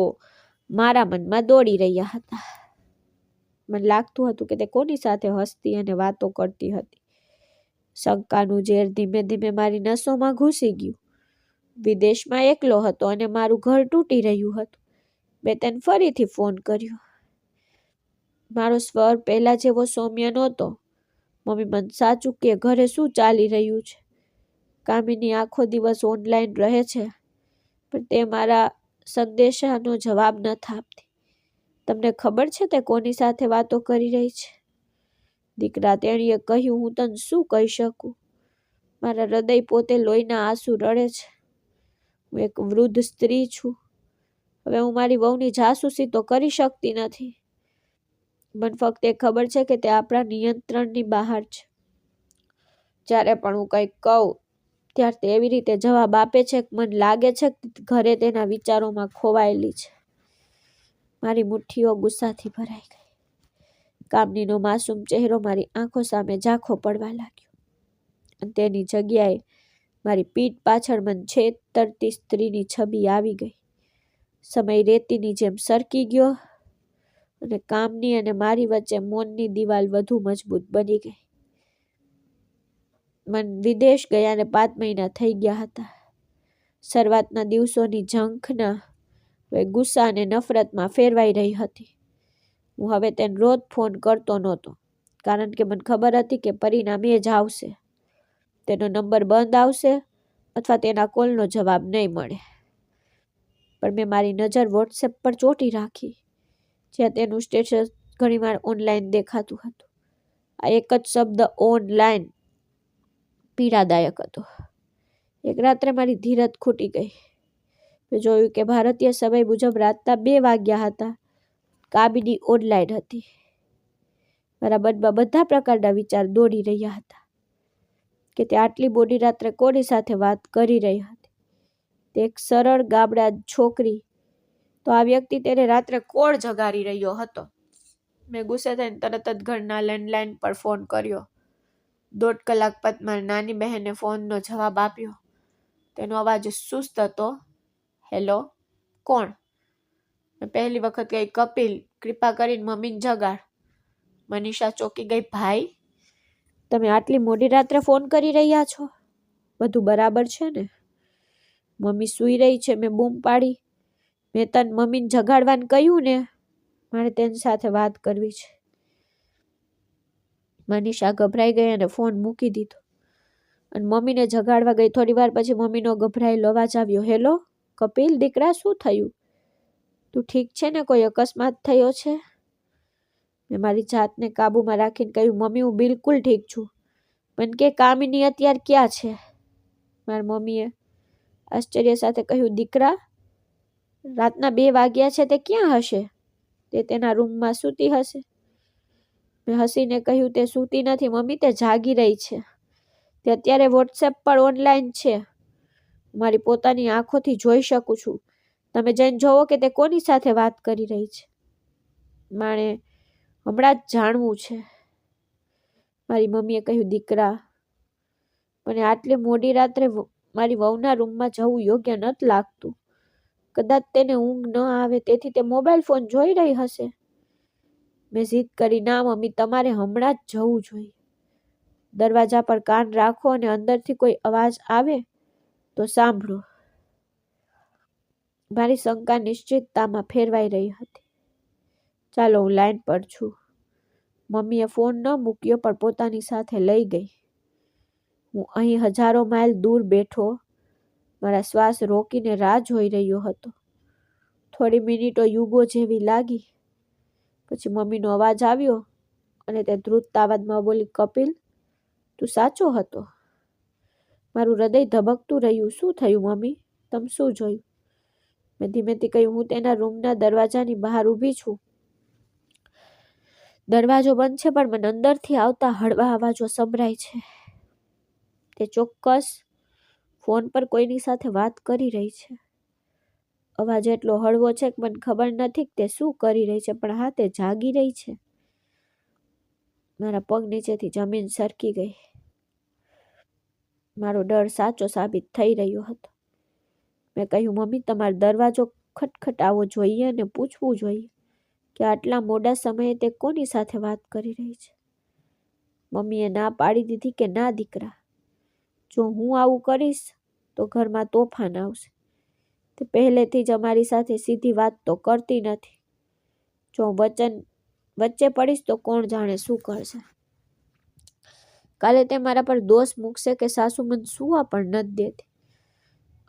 [SPEAKER 1] મારા મનમાં દોડી રહ્યા હતા. મને લાગતું હતું કે તે કોની સાથે હસતી અને વાતો કરતી હતી. શંકાનું ઝેર ધીમે ધીમે મારી નસોમાં ઘૂસી ગયું. વિદેશમાં એકલો હતો અને મારું ઘર તૂટી રહ્યું હતું. મેં તેને ફરીથી ફોન કર્યો. મારો સ્વર પહેલા જેવો સૌમ્ય નહોતો. મમ્મી, મને સાચું કે ઘરે શું ચાલી રહ્યું છે? કામિની આખો દિવસ ઓનલાઈન રહે છે, પણ તે મારા સંદેશાનો જવાબ નથી આપતી. તમને ખબર છે તે કોની સાથે વાતો કરી રહી છે? દીકરા, તેણીએ કહ્યું, હું તને શું કહી શકું? મારા હૃદય પોતે લોહીના આંસુ રડે છે. હું એક વૃદ્ધ સ્ત્રી છું. હવે હું મારી વહુની જાસૂસી તો કરી શકતી નથી. મને ફક્ત એ ખબર છે કે તે આપણા નિયંત્રણની બહાર છે. જ્યારે પણ હું કંઈક કહું ત્યારે તે એવી રીતે જવાબ આપે છે કે મને લાગે છે કે ઘરે તેના વિચારોમાં ખોવાયેલી છે. મારી મુઠ્ઠીઓ ગુસ્સાથી ભરાઈ ગઈ. કામનીનો માસૂમ ચહેરો મારી આંખો સામે ઝાંખો પડવા લાગ્યો. અને તેની જગ્યાએ મારી પીઠ પાછળ મને છેતરતી સ્ત્રીની છબી આવી ગઈ. સમય રેતીની જેમ સરકી ગયો અને કામની અને મારી વચ્ચે મૌનની દિવાલ વધુ મજબૂત બની ગઈ. મન વિદેશ ગયાને 5 મહિના થઈ ગયા હતા. શરૂઆતના દિવસોની ઝંખના હવે ગુસ્સા અને નફરતમાં ફેરવાઈ રહી હતી. હું હવે તેને રોજ ફોન કરતો નહોતો, કારણ કે મને ખબર હતી કે પરિણામ એ જ આવશે. તેનો નંબર બંધ આવશે અથવા તેના કોલનો જવાબ નહીં મળે. પણ મેં મારી નજર વોટ્સએપ પર ચોંટી રાખી, જ્યાં તેનું સ્ટેટસ ઘણીવાર ઓનલાઈન દેખાતું હતું. આ એક જ શબ્દ ઓનલાઈન પીડાદાયક હતો. એક રાત્રે મારી ધીરજ ખૂટી ગઈ. મેં જોયું કે ભારતીય સમય મુજબ રાતના 2 વાગ્યા હતા. કામિની ઓનલાઈન હતી. મારા મનમાં બધા પ્રકારના વિચાર દોડી રહ્યા હતા કે તે આટલી મોડી રાત્રે કોની સાથે વાત કરી રહી હતી. તે એક સરળ ગામડા છોકરી, તો આ વ્યક્તિ તેને રાત્રે કોણ જગાડી રહ્યો હતો? મેં ગુસ્સે થઈને તરત જ ઘરના લેન્ડલાઇન પર ફોન કર્યો. 1.5 કલાક બાદ મારી નાની બહેને ફોનનો જવાબ આપ્યો. તેનો અવાજ સુસ્ત હતો. હેલો, કોણ? મેં પહેલી વખત કહી, કપિલ, કૃપા કરીને મમ્મીને જગાડ. મનીષા ચોંકી ગઈ. ભાઈ, તમે આટલી મોડી રાત્રે ફોન કરી રહ્યા છો? બધું બરાબર છે ને? મમ્મી સૂઈ રહી છે, મેં બૂમ પાડી. મેં તને મમ્મીને જગાડવાનું કહ્યું ને, મારે તેની સાથે વાત કરવી છે. મનીષા ગભરાઈ ગઈ અને ફોન મૂકી દીધો અને મમ્મીને જગાડવા ગઈ. થોડી વાર પછી મમ્મીનો ગભરાયેલો અવાજ આવ્યો. હેલો, કપિલ દીકરા, શું થયું? તું ઠીક છે ને? કોઈ અકસ્માત થયો છે? મેં મારી જાતને કાબૂમાં રાખીને કહ્યું, મમ્મી, હું બિલકુલ ઠીક છું. પણ કે કામિની અત્યારે ક્યાં છે? મારી મમ્મીએ આશ્ચર્ય સાથે કહ્યું, દીકરા, રાતના 2 વાગ્યા છે, તે ક્યાં હશે? તે તેના રૂમમાં સૂતી હશે. મેં હસીને કહ્યું, તે સૂતી નથી મમ્મી, તે જાગી રહી છે. તે અત્યારે વોટ્સએપ પર ઓનલાઈન છે. મારી પોતાની આંખોથી જોઈ શકું છું. તમે જઈને જોવો કે તે કોની સાથે વાત કરી રહી છે. માણે હમણાં જ જાણવું છે. મારી મમ્મીએ કહ્યું, દીકરા, મને આટલી મોડી રાત્રે મારી વહુના રૂમમાં જવું યોગ્ય નથી લાગતું. કદાચ તેને ઊંઘ ન આવે તેથી તે મોબાઈલ ફોન જોઈ રહી હશે. મેં જીદ કરી, ના મમ્મી, તમારે હમણાં જ જવું જોઈએ. દરવાજા પર કાન રાખો અને અંદરથી કોઈ અવાજ આવે તો સાંભળો. મારી શંકા નિશ્ચિતતામાં ફેરવાઈ રહી હતી. ચાલો, હું લાઈન પર છું. મમ્મીએ ફોન ન મૂક્યો પણ પોતાની સાથે લઈ ગઈ. હું અહીં હજારો માઇલ દૂર બેઠો મારા શ્વાસ રોકીને રાહ જોઈ રહ્યો હતો. થોડી મિનિટો યુગો જેવી લાગી. પછી મમ્મીનો અવાજ આવ્યો અને તે ધ્રુત અવાજમાં બોલી, કપિલ, તું સાચો હતો. મારું હૃદય ધબકતું રહ્યું. શું થયું મમ્મી? તમે શું જોયું? મેં ધીમેથી કહ્યું, હું તેના રૂમના દરવાજાની બહાર ઊભી છું. દરવાજો બંધ છે પણ મને અંદરથી આવતા હળવા અવાજો સંભળાય છે. તે ચોક્કસ ફોન પર કોઈની સાથે વાત કરી રહી છે. અવાજ એટલો હળવો છે કે મને ખબર નથી કે તે શું કરી રહી છે, પણ હા, તે જાગી રહી છે. મારા પગ નીચેથી જમીન સરકી ગઈ. મારો ડર સાચો સાબિત થઈ રહ્યો હતો. મેં કહ્યું, મમ્મી, તમારો દરવાજો ખટખટાવવો જોઈએ અને પૂછવું જોઈએ કે આટલા મોડા સમયે તે કોની સાથે વાત કરી રહી છે. મમ્મીએ ના પાડી દીધી કે ના દીકરા, જો હું આવું કરીશ તો ઘરમાં તોફાન આવશે. તે પહેલેથી જ અમારી સાથે સીધી વાત તો કરતી નથી. જો વચ્ચે પડીશ તો કોણ જાણે શું કરશે. કાલે તે મારા પર દોષ મૂકશે કે સાસુ મને સુવા પણ નથી દેતી.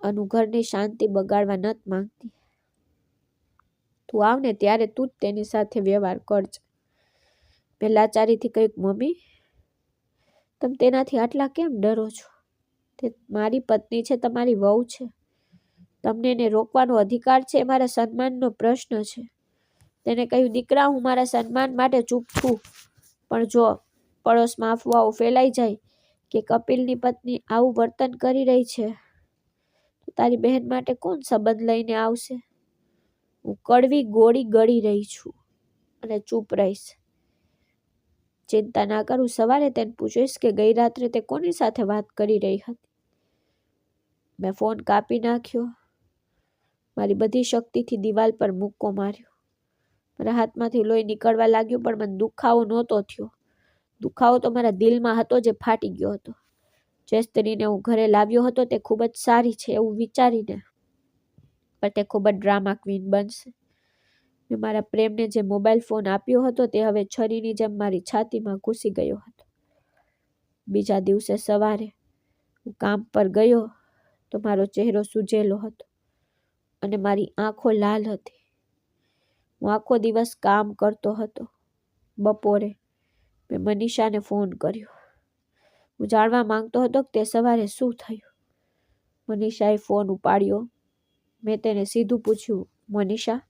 [SPEAKER 1] અનુ ઘરની શાંતિ બગાડવા નથી માંગતી. તું આવ ને ત્યારે તું જ તેની સાથે વ્યવહાર કરજે. મેં લાચારીથી કહ્યું, મમ્મી, તમે તેનાથી આટલા કેમ ડરો છો? તે મારી પત્ની છે, તમારી વહુ છે. તમને એને રોકવાનો અધિકાર છે. એ મારા સન્માનનો પ્રશ્ન છે. તેને કહ્યું, દીકરા, હું મારા સન્માન માટે ચૂપ છું, પણ જો પડોશમાં અફવાઓ ફેલાઈ જાય કે કપિલની પત્ની આવું વર્તન કરી રહી છે તો તારી બહેન માટે કોણ સંબંધ લઈને આવશે? હું કડવી ગોળી ગળી રહી છું અને ચૂપ રહીશ. ચિંતા ના કર, હું સવારે તેને પૂછીશ કે ગઈ રાત્રે તે કોની સાથે વાત કરી રહી હતી. મેં ફોન કાપી નાખ્યો. મારી બધી શક્તિથી દિવાલ પર મુક્કો માર્યો. મારા હાથમાંથી લોહી નીકળવા લાગ્યું, પણ મને દુખાવો નહોતો થયો. દુખાવો તો મારા દિલમાં હતો, જે ફાટી ગયો હતો. જે સ્ત્રીને હું ઘરે લાવ્યો હતો તે ખૂબ જ સારી છે એવું વિચારીને, પણ તે ખૂબ જ ડ્રામા ક્વીન બનશે. મેં મારા પ્રેમને જે મોબાઈલ ફોન આપ્યો હતો તે હવે છરીની જેમ મારી છાતીમાં ઘૂસી ગયો હતો. બીજા દિવસે સવારે હું કામ પર ગયો તો મારો ચહેરો સૂજેલો હતો. અને મારી આંખો લાલ હતી. હું આખો દિવસ કામ કરતો હતો. બપોરે મેં મનીષાને ફોન કર્યો. હું જાણવા માંગતો હતો કે તે સવારે શું થયું. મનીષાએ ફોન ઉપાડ્યો. મેં તેને સીધું પૂછ્યું, મનીષા,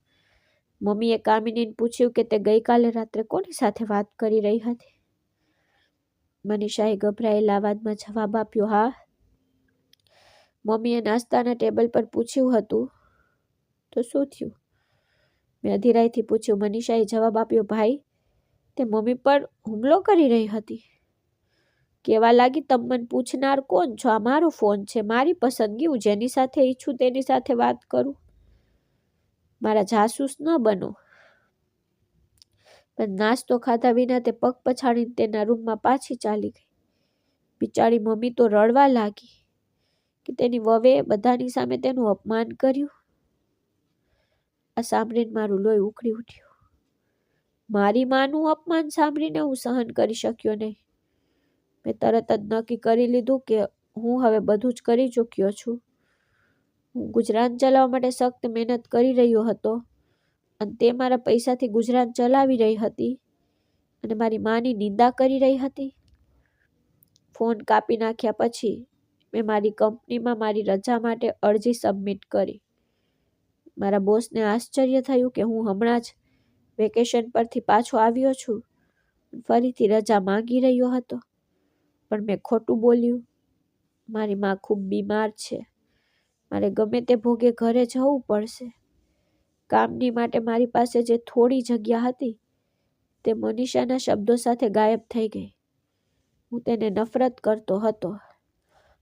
[SPEAKER 1] મમ્મીએ કામિનીને પૂછ્યું કે તે ગઈકાલે રાત્રે કોની સાથે વાત કરી રહી હતી? મનીષાએ ગભરાયેલા અવાજમાં જવાબ આપ્યો, હા. મમ્મીએ નાસ્તાના ટેબલ પર પૂછ્યું હતું. તો શું થયું? મેં અધીરાઈથી પૂછ્યું. મનીષાએ જવાબ આપ્યો, ભાઈ, તે મમ્મી પર હુમલો કરી રહી હતી. કેવા લાગી, તમે મને પૂછનાર કોણ છો? આ મારો ફોન છે, મારી પસંદગી. હું જેની સાથે ઈચ્છું તેની સાથે વાત કરું. મારા જાસૂસ ન બનો. પણ નાસ્તો ખાધા વિના તે પગ પછાડીને તેના રૂમમાં પાછી ચાલી ગઈ. બિચારી મમ્મી તો રડવા લાગી કે તેની વવે બધાની સામે તેનું અપમાન કર્યું. આ સાંભળીને મારું લોહી ઉકળી ઉઠ્યું. મારી માનું અપમાન સાંભળીને હું સહન કરી શક્યો નહીં. મેં તરત જ નક્કી કરી લીધું કે હું હવે બધું જ કરી ચૂક્યો છું. હું ગુજરાન ચલાવવા માટે સખ્ત મહેનત કરી રહ્યો હતો અને તે મારા પૈસાથી ગુજરાન ચલાવી રહી હતી અને મારી માની નિંદા કરી રહી હતી. ફોન કાપી નાખ્યા પછી મેં મારી કંપનીમાં મારી રજા માટે અરજી સબમિટ કરી. મારા બોસને આશ્ચર્ય થયું કે હું હમણાં જ વેકેશન પરથી પાછો આવ્યો છું, ફરીથી રજા માંગી રહ્યો હતો. પણ મેં ખોટું બોલ્યું. મારી માં ખૂબ બીમાર છે. મારે ગમે તે ભોગે ઘરે જવું પડશે. કામની માટે મારી પાસે જે થોડી જગ્યા હતી તે મનીષાના શબ્દો સાથે ગાયબ થઈ ગઈ. હું તેને નફરત કરતો હતો.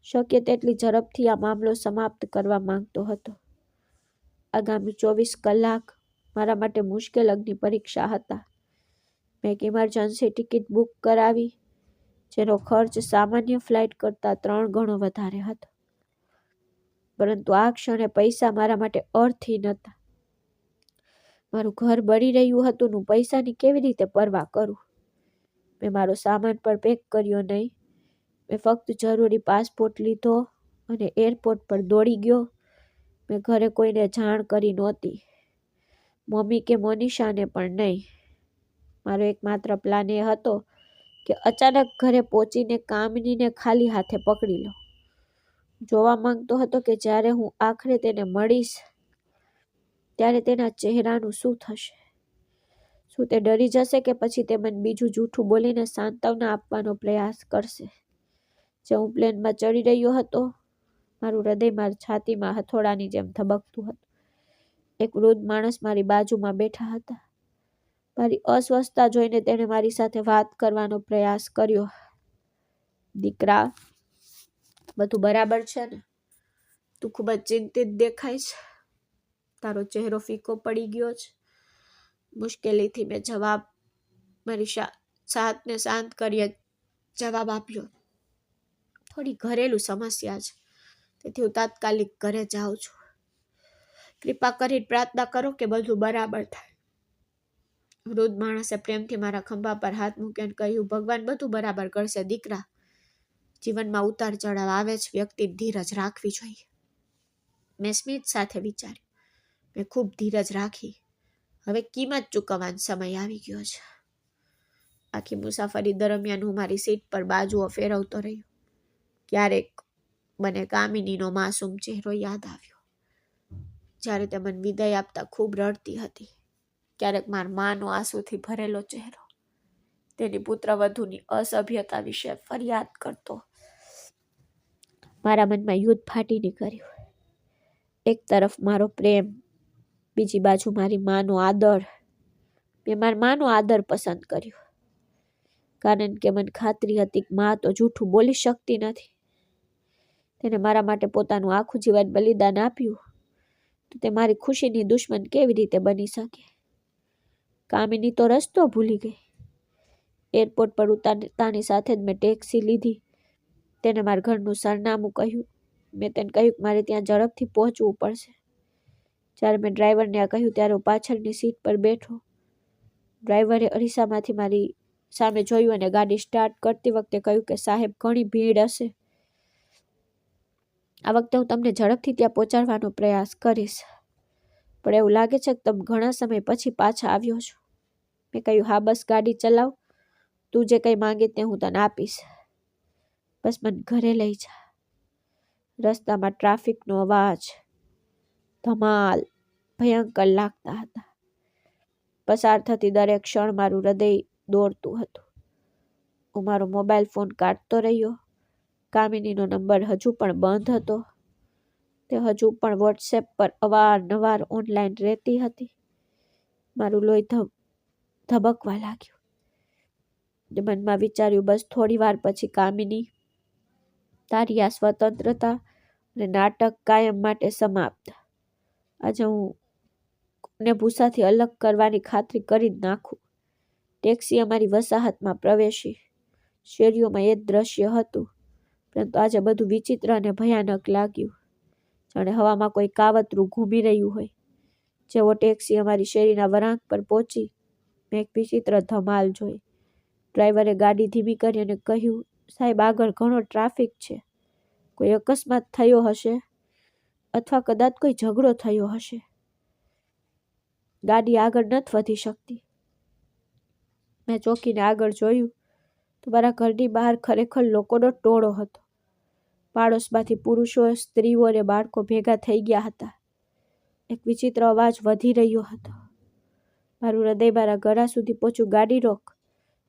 [SPEAKER 1] શક્ય તેટલી ઝડપથી આ મામલો સમાપ્ત કરવા માંગતો હતો. આગામી 24 કલાક મારા માટે મુશ્કેલ અગ્નિ પરીક્ષા હતા. મેં એક ઇમરજન્સી ટિકિટ બુક કરાવી, જેનો ખર્ચ સામાન્ય ફ્લાઇટ કરતાં 3 ગણો વધારે હતો. પરંતુ આ ક્ષણે પૈસા મારા માટે અર્થહીન હતા. મારું ઘર બળી રહ્યું હતું. હું પૈસાની કેવી રીતે પરવા કરું? મેં મારો સામાન પણ પેક કર્યો નહીં. મેં ફક્ત જરૂરી પાસપોર્ટ લીધો અને એરપોર્ટ પર દોડી ગયો. મેં ઘરે કોઈને જાણ કરી નહોતી, મમ્મી કે મનીષાને પણ નહીં. મારો એકમાત્ર પ્લાન એ હતો કે અચાનક ઘરે પહોંચીને કામિનીને ખાલી હાથે પકડી લઉં. જોવા માંગતો હતો કે જ્યારે હું આખરે તેને મળીશ ત્યારે તેના ચહેરાનું શું થશે. શું તે ડરી જશે કે પછી તે મને બીજું જૂઠું બોલીને સાંત્વના આપવાનો પ્રયાસ કરશે? જે હું પ્લેનમાં ચડી રહ્યો હતો, મારું હૃદય મારી છાતીમાં હથોડાની જેમ ધબકતું હતું. એક વૃદ્ધ માણસ મારી બાજુમાં બેઠા હતા. મારી અસ્વસ્થતા જોઈને તેણે મારી સાથે વાત કરવાનો પ્રયાસ કર્યો. દીકરા, બધું બરાબર છે ને? તું ખૂબ જ ચિંતિત દેખાય છે. તારો ચહેરો ફીકો પડી ગયો છે. મુશ્કેલીથી મેં મારી સાતને શાંત કરી જવાબ આપ્યો. થોડી ઘરેલું સમસ્યા છે, તેથી હું તાત્કાલિક ઘરે જાઉં છું. કૃપા કરી પ્રાર્થના કરો કે બધું બરાબર થાય. વૃદ્ધ માણસે પ્રેમથી મારા ખંભા પર હાથ મૂકીને કહ્યું, ભગવાન બધું બરાબર કરશે દીકરા. જીવનમાં ઉતાર ચઢાવ આવે છે, વ્યક્તિ ધીરજ રાખવી જોઈએ. મેં સ્મિત સાથે વિચાર્યું. મેં ખૂબ ધીરજ રાખી. હવે કિંમત ચૂકવવાનો સમય આવી ગયો છે. આખી મુસાફરી દરમિયાન હું મારી સીટ પર બાજુઓ ફેરવતો રહ્યો. ક્યારેક મને કામિનીનો માસૂમ ચહેરો યાદ આવ્યો, જ્યારે તે મને વિદાય આપતા ખૂબ રડતી હતી. ક્યારેક મારા માનો આંસુથી ભરેલો ચહેરો, તેની પુત્રવધૂની અસભ્યતા વિશે ફરિયાદ કરતો. મારા મનમાં યુદ્ધ ફાટી નીકળ્યું. એક તરફ મારો પ્રેમ, બીજી બાજુ મારી માનો આદર. મેં મારી માનો આદર પસંદ કર્યો, કારણ કે મને ખાતરી હતી કે મા તો જૂઠું બોલી શકતી નથી. તેને મારા માટે પોતાનું આખું જીવન બલિદાન આપ્યું, તો તે મારી ખુશીની દુશ્મન કેવી રીતે બની શકે? કામિની તો રસ્તો ભૂલી ગઈ. એરપોર્ટ પર ઉતારતાની સાથે જ મેં ટેક્સી લીધી. તેને મારા ઘરનું સરનામું કહ્યું. મેં તેને કહ્યું કે મારે ત્યાં ઝડપથી પહોંચવું પડશે. જ્યારે મેં ડ્રાઈવરને આ કહ્યું ત્યારે હું પાછળની સીટ પર બેઠો. ડ્રાઈવરે અરીસામાંથી મારી સામે જોયું અને ગાડી સ્ટાર્ટ કરતી વખતે કહ્યું કે સાહેબ, ઘણી ભીડ હશે. આ વખતે હું તમને ઝડપથી ત્યાં પહોંચાડવાનો પ્રયાસ કરીશ. પણ એવું લાગે છે કે તમે ઘણા સમય પછી પાછા આવ્યો છો. મેં કહ્યું, હા બસ ગાડી ચલાવ, તું જે કંઈ માંગે તે હું તને આપીશ. બસ મને ઘરે લઈ જા. રસ્તામાં ટ્રાફિકનો અવાજ, ધમાલ ભયંકર લાગતા હતા. પસાર થતી દરેક ક્ષણ મારું હૃદય દોડતું હતું. હું મારો મોબાઈલ ફોન કાઢતો રહ્યો. કામિનીનો નંબર હજુ પણ બંધ હતો. તે હજુ પણ વોટ્સએપ પર અવારનવાર ઓનલાઈન રહેતી હતી. મારું લોહી ધબકવા લાગ્યું. મનમાં વિચાર્યું, બસ થોડી વાર પછી કામિની, તારી આ સ્વતંત્રતા અને નાટક કાયમ માટે સમાપ્ત. આજે હું ને ભૂસાથી અલગ કરવાની ખાતરી કરી જ નાખું. ટેક્સી અમારી વસાહતમાં પ્રવેશી. શેરીઓમાં એ જ દ્રશ્ય હતું, પરંતુ આજે બધું વિચિત્ર અને ભયાનક લાગ્યું. જાણે હવામાં કોઈ કાવતરું ઘૂમી રહ્યું હોય. જેવો ટેક્સી અમારી શેરીના વળાંક પર પહોંચી, મેં એક વિચિત્ર ધમાલ જોઈ. ડ્રાઈવરે ગાડી ધીમી કરી અને કહ્યું, સાહેબ, આગળ ઘણો ટ્રાફિક છે. કોઈ અકસ્માત થયો હશે અથવા કદાચ કોઈ ઝઘડો થયો હશે. ગાડી આગળ નથી વધી શકતી. મેં ચોંકીને આગળ જોયું તો મારા ઘરની બહાર ખરેખર લોકોનો ટોળો હતો. પાડોશમાંથી પુરુષો, સ્ત્રીઓ અને બાળકો ભેગા થઈ ગયા હતા. એક વિચિત્ર અવાજ વધી રહ્યો હતો. મારું હૃદય મારા ગળા સુધી પહોંચ્યું. ગાડી રોક,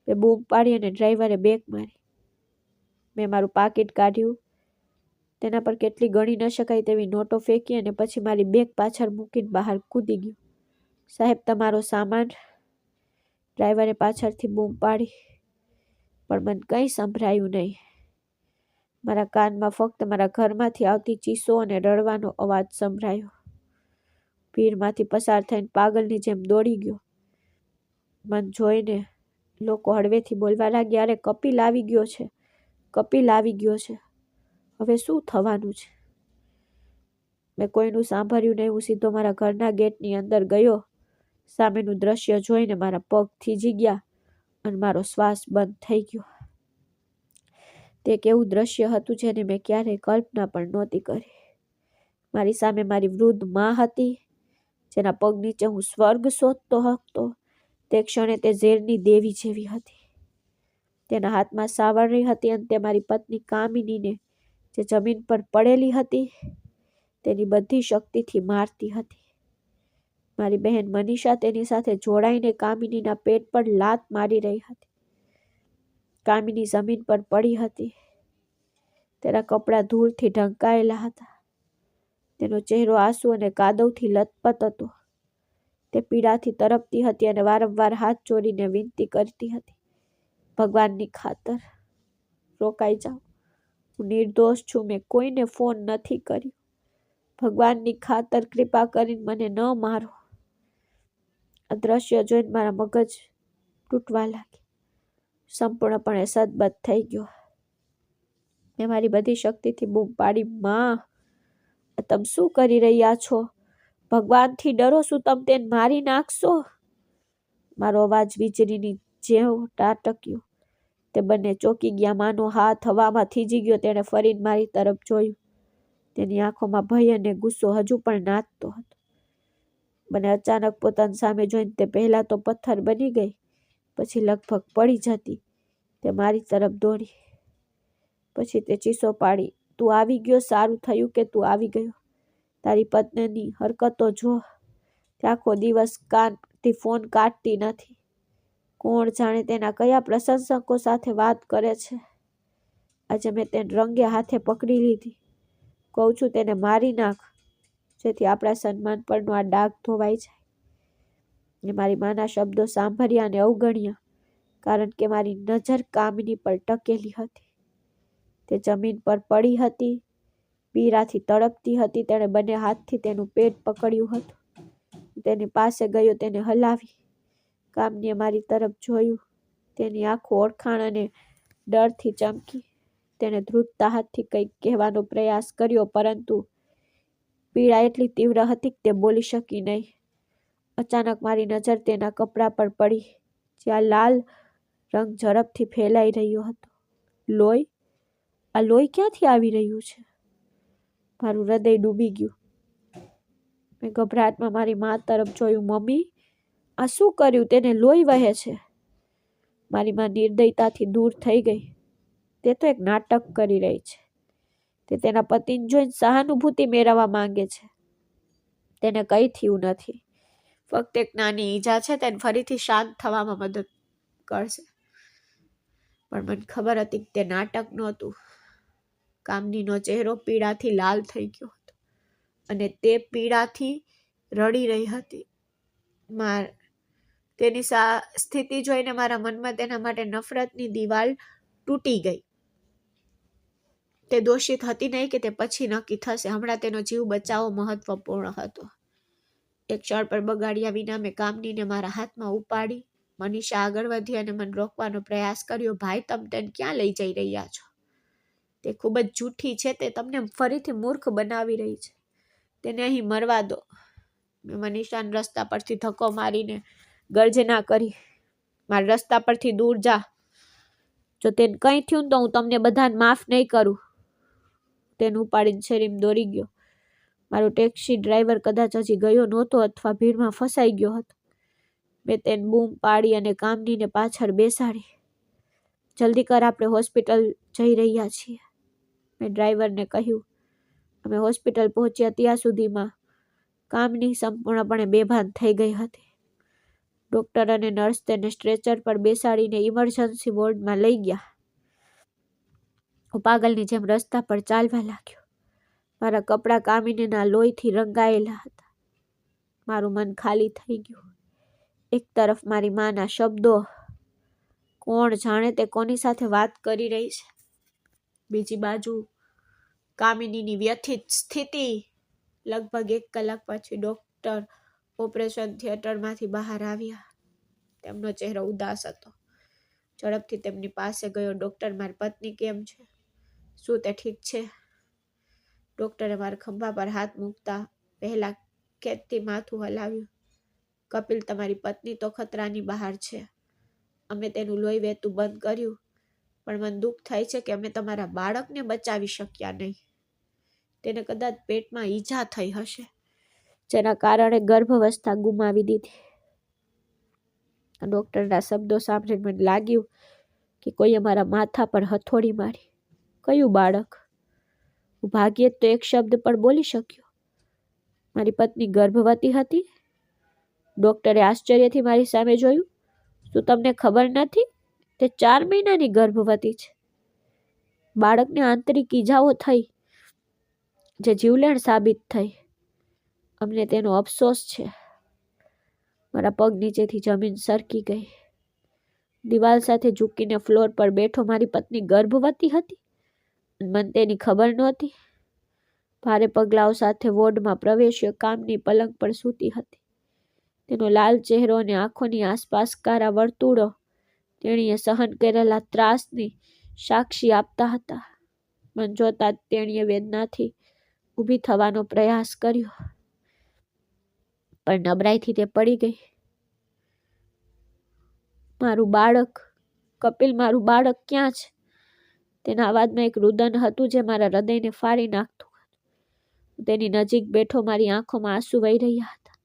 [SPEAKER 1] મેં બૂમ પાડી અને ડ્રાઈવરે બ્રેક મારી. મેં મારું પાકીટ કાઢ્યું. તેના પર કેટલી ગણી ન શકાય તેવી નોટો ફેંકી અને પછી મારી બેગ પાછળ મૂકીને બહાર કૂદી ગયો. સાહેબ, તમારો સામાન. ડ્રાઈવરે પાછળથી બૂમ પાડી, પણ મને કંઈ સંભળાયું નહીં. મારા કાનમાં ફક્ત મારા ઘરમાંથી આવતી ચીસો અને રડવાનો અવાજ સંભળાયો. ભીડમાંથી પસાર થઈને પાગલની જેમ દોડી ગયો. મન જોઈને લોકો હળવેથી બોલવા લાગ્યા, અરે કપિલ આવી ગયો છે, કપિલ આવી ગયો છે. હવે શું થવાનું છે? મેં કોઈનું સાંભળ્યું નહીં. હું સીધો મારા ઘરના ગેટની અંદર ગયો. સામેનું દ્રશ્ય જોઈને મારા પગ થીજી ગયા અને મારો શ્વાસ બંધ થઈ ગયો. તે એક એવું દ્રશ્ય હતું જેને મેં ક્યારેય કલ્પના પણ નહોતી કરી. મારી સામે મારી વૃદ્ધ માં હતી, જેના પગ નીચે હું સ્વર્ગ શોધતો હતો. તે ક્ષણે તે ઝેરની દેવી જેવી હતી. તેના હાથમાં સાવરણી હતી અને તે મારી પત્ની કામિનીને, જે જમીન પર પડેલી હતી, તેની બધી શક્તિથી મારતી હતી. મારી બહેન મનીષા તેની સાથે જોડાઈને કામિનીના પેટ પર લાત મારી રહી હતી. કામિની જમીન પર પડી હતી. તેના કપડાં ધૂળથી ઢંકાયેલા હતા. તેનો ચહેરો આંસુ અને કાદવથી લથપથ હતો. તે પીડાથી તરપતી હતી અને વારંવાર હાથ જોડીને વિનંતી કરતી હતી, ભગવાનની ખાતર રોકાઈ જાઓ. હું નિર્દોષ છું. મેં કોઈને ફોન નથી કર્યો. ભગવાનની ખાતર કૃપા કરીને મને ન મારો. આ દ્રશ્ય જોઈને મારા મગજ તૂટવા લાગી. સંપૂર્ણપણે સદબદ થઈ ગયો. મેં મારી બધી શક્તિથી બૂમ પાડી, માં, તમે શું કરી રહ્યા છો? ભગવાનથી ડરો છું, તમે તેને મારી નાખશો. મારો અવાજ વીજળીની જેમ ટાટક્યો. તે બંને ચોંકી ગયા. માનો હાથ હવામાં થીજી ગયો. તેણે ફરીને મારી તરફ જોયું. તેની આંખોમાં ભય અને ગુસ્સો હજુ પણ નાચતો હતો. મને અચાનક પોતાની સામે જોઈને તે પહેલા તો પથ્થર બની ગઈ, પછી લગભગ પડી જતી. તે મારી તરફ દોડી. પછી તે ચીસો પાડી, તું આવી ગયો, સારું થયું કે તું આવી ગયો. તારી પત્નીની હરકતો જો. તે આખો દિવસ કાનથી ફોન કાઢતી નથી. કોણ જાણે તેના કયા પ્રશંસકો સાથે વાત કરે છે. આજે મેં તેને રંગે હાથે પકડી લીધી. કહું છું, તેને મારી નાખ, જેથી આપણા સન્માન પરનો આ ડાઘ ધોવાઈ જાય. મેં મારી માના શબ્દો સાંભળ્યા અને અવગણ્યા, કારણ કે મારી નજર કામિની પર ટકેલી હતી. તે જમીન પર પડી હતી, પીડાથી તડપતી હતી. તેણે બંને હાથથી તેનું પેટ પકડ્યું હતું. તેની પાસે ગયો, તેને હલાવી. કામિનીએ મારી તરફ જોયું. તેની આંખો ઓળખાણ અને ડરથી ચમકી. તેણે ધ્રુજતા હાથથી કંઈક કહેવાનો પ્રયાસ કર્યો, પરંતુ પીડા એટલી તીવ્ર હતી કે તે બોલી શકી નહીં. અચાનક મારી નજર તેના કપડા પર પડી, જ્યાં લાલ રંગ ઝડપથી ફેલાઈ રહ્યો હતો. લોહી? આ લોહી ક્યાંથી આવી રહ્યું છે? મારું હૃદય ડૂબી ગયું. મેં ગભરાટમાં મારી મા તરફ જોયું. મમ્મી, આ શું કર્યું? તેને લોહી વહે છે. મારી મા નિર્દયતાથી દૂર થઈ ગઈ. તે તો એક નાટક કરી રહી છે. તે તેના પતિને જોઈને સહાનુભૂતિ મેળવવા માંગે છે. તેને કંઈ થયું નથી. ફક્ત એક નાની ઈજા છે. તેને ફરીથી શાંત થવામાં મદદ કરશે. પણ મને ખબર હતી કે તે નાટક નહોતું. કામનીનો ચહેરો પીડાથી લાલ થઈ ગયો હતો અને તે પીડાથી રડી રહી હતી. તેની સ્થિતિ જોઈને મારા મનમાં તેના માટે નફરતની દિવાલ તૂટી ગઈ. તે દોષિત હતી નહીં કે તે પછી નક્કી થશે. હમણાં તેનો જીવ બચાવવો મહત્વપૂર્ણ હતો. એક ક્ષણ પર બગાડ્યા વિના મેં કામનીને મારા હાથમાં ઉપાડી. મનીષા આગળ વધી અને મને રોકવાનો પ્રયાસ કર્યો. ભાઈ, તમે તેને ક્યાં લઈ જઈ રહ્યા છો? તે ખૂબ જ જૂઠી છે. તે તમને ફરીથી મૂર્ખ બનાવી રહી છે. તેને અહીં મરવા દો. મેં મનીષાને રસ્તા પરથી ધક્કો મારીને ગર્જના કરી. મારા રસ્તા પરથી દૂર જા. જો તેને કંઈ થયું તો હું તમને બધાને માફ નહીં કરું. તેને ઉપાડીને શેરીમાં દોરી ગયો. મારો ટેક્સી ડ્રાઈવર કદાચ હજી ગયો નહોતો અથવા ભીડમાં ફસાઈ ગયો હતો. મેં તેને બૂમ પાડી અને કામનીને પાછળ બેસાડી. જલ્દી કર, આપણે હોસ્પિટલ જઈ રહ્યા છીએ, મેં ડ્રાઈવરને કહ્યું. અમે હોસ્પિટલ પહોંચ્યા ત્યાં સુધીમાં કામની સંપૂર્ણપણે બેભાન થઈ ગઈ હતી. ડૉક્ટર અને નર્સ તેને સ્ટ્રેચર પર બેસાડીને ઇમરજન્સી વોર્ડમાં લઈ ગયા. હું પાગલની જેમ રસ્તા પર ચાલવા લાગ્યો. મારા કપડાં કામિનીના લોહીથી રંગાયેલા હતા. મારું મન ખાલી થઈ ગયું. એક તરફ મારી માના શબ્દો, કોણ જાણે તે કોની સાથે વાત કરી રહી છે. બીજી બાજુ કામિનીની વ્યથિત સ્થિતિ. લગભગ 1 કલાક પછી ડૉક્ટર ઓપરેશન થિયેટરમાંથી બહાર આવ્યા. તેમનો ચહેરો ઉદાસ હતો. ઝડપથી તેમની પાસે ગયો. ડૉક્ટર, મારી પત્ની કેમ છે? શું તે ઠીક છે? ડૉક્ટરે મારા ખભા પર હાથ મૂકતા પહેલા ખેતથી માથું હલાવ્યું. કપિલ, તમારી પત્ની તો ખતરાની બહાર છે. અમે તેનું લોહી વહેતું બંધ કર્યું, પણ મને દુઃખ થાય છે કે અમે તમારા બાળકને બચાવી શક્યા નહીં. તેને કદાચ પેટમાં ઈજા થઈ હશે, જેના કારણે ગર્ભાવસ્થા ગુમાવી દીધી. ડૉક્ટરના શબ્દો સાંભળીને મને લાગ્યું કે કોઈ અમારા માથા પર હથોડી મારી. કયું બાળક? હું ભાગ્યે તો એક શબ્દ પણ બોલી શક્યો. મારી પત્ની ગર્ભવતી હતી. ડૉક્ટરે આશ્ચર્યથી મારી સામે જોયું. શું તમને ખબર નથી? તે 4 મહિનાની ગર્ભવતી છે. બાળકને આંતરિક ઈજાઓ થઈ જે જીવલેણ સાબિત થઈ. અમને તેનો અફસોસ છે. મારા પગ નીચેથી જમીન સરકી ગઈ. દિવાલ સાથે ઝૂકીને ફ્લોર પર બેઠો. મારી પત્ની ગર્ભવતી હતી. મને તેની ખબર નહોતી. ભારે પગલાઓ સાથે વોર્ડમાં પ્રવેશ્યો. કામની પલંગ પર સૂતી હતી. તેનો લાલ ચહેરો અને આંખોની આસપાસ કાળા વર્તુળો તેણીએ સહન કરેલા ત્રાસની સાક્ષી આપતા હતા. મને જોતા જ તેણીએ વેદનાથી ઊભી થવાનો પ્રયાસ કર્યો, પણ નબળાઈથી તે પડી ગઈ. મારું બાળક, કપિલ, મારું બાળક ક્યાં છે? તેના અવાજમાં એક રુદન હતું જે મારા હૃદયને ફાડી નાખતું હતું. તેની નજીક બેઠો. મારી આંખોમાં આંસુ વહી રહ્યા હતા.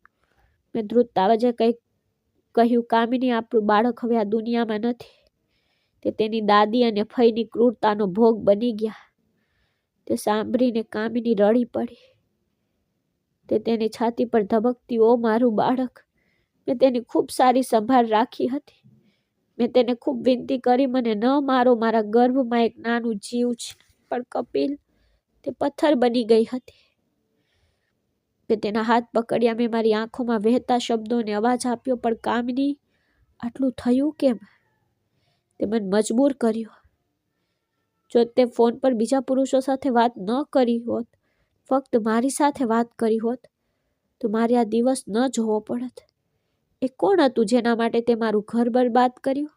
[SPEAKER 1] મેં ધ્રુત અવાજે કહ્યું, કામિની, આપણું બાળક હવે આ દુનિયામાં નથી. તે તેની દાદી અને ફઈની ક્રૂરતાનો ભોગ બની ગયા. તે સાંભળીને કામિની રડી પડી. તે તેની છાતી પર ધબકતી, ઓ મારું બાળક. મેં તેની ખૂબ સારી સંભાળ રાખી હતી. મેં તેને ખૂબ વિનંતી કરી, મને ન મારો, મારા ગર્ભમાં એક નાનું જીવ છે. પણ કપિલ, તે પથ્થર બની ગઈ હતી. મેં તેના હાથ પકડ્યા. મેં મારી આંખોમાં વહેતા શબ્દોને અવાજ આપ્યો, પણ કામિની, આટલું થયું કેમ? તે મને મજબૂર કર્યો. જો તે ફોન પર બીજા પુરુષો સાથે વાત ન કરી હોત, ફક્ત મારી સાથે વાત કરી હોત, તો મારે આ દિવસ ન જોવો પડત. એ કોણ હતું જેના માટે તે મારું ઘર બરબાદ કર્યું?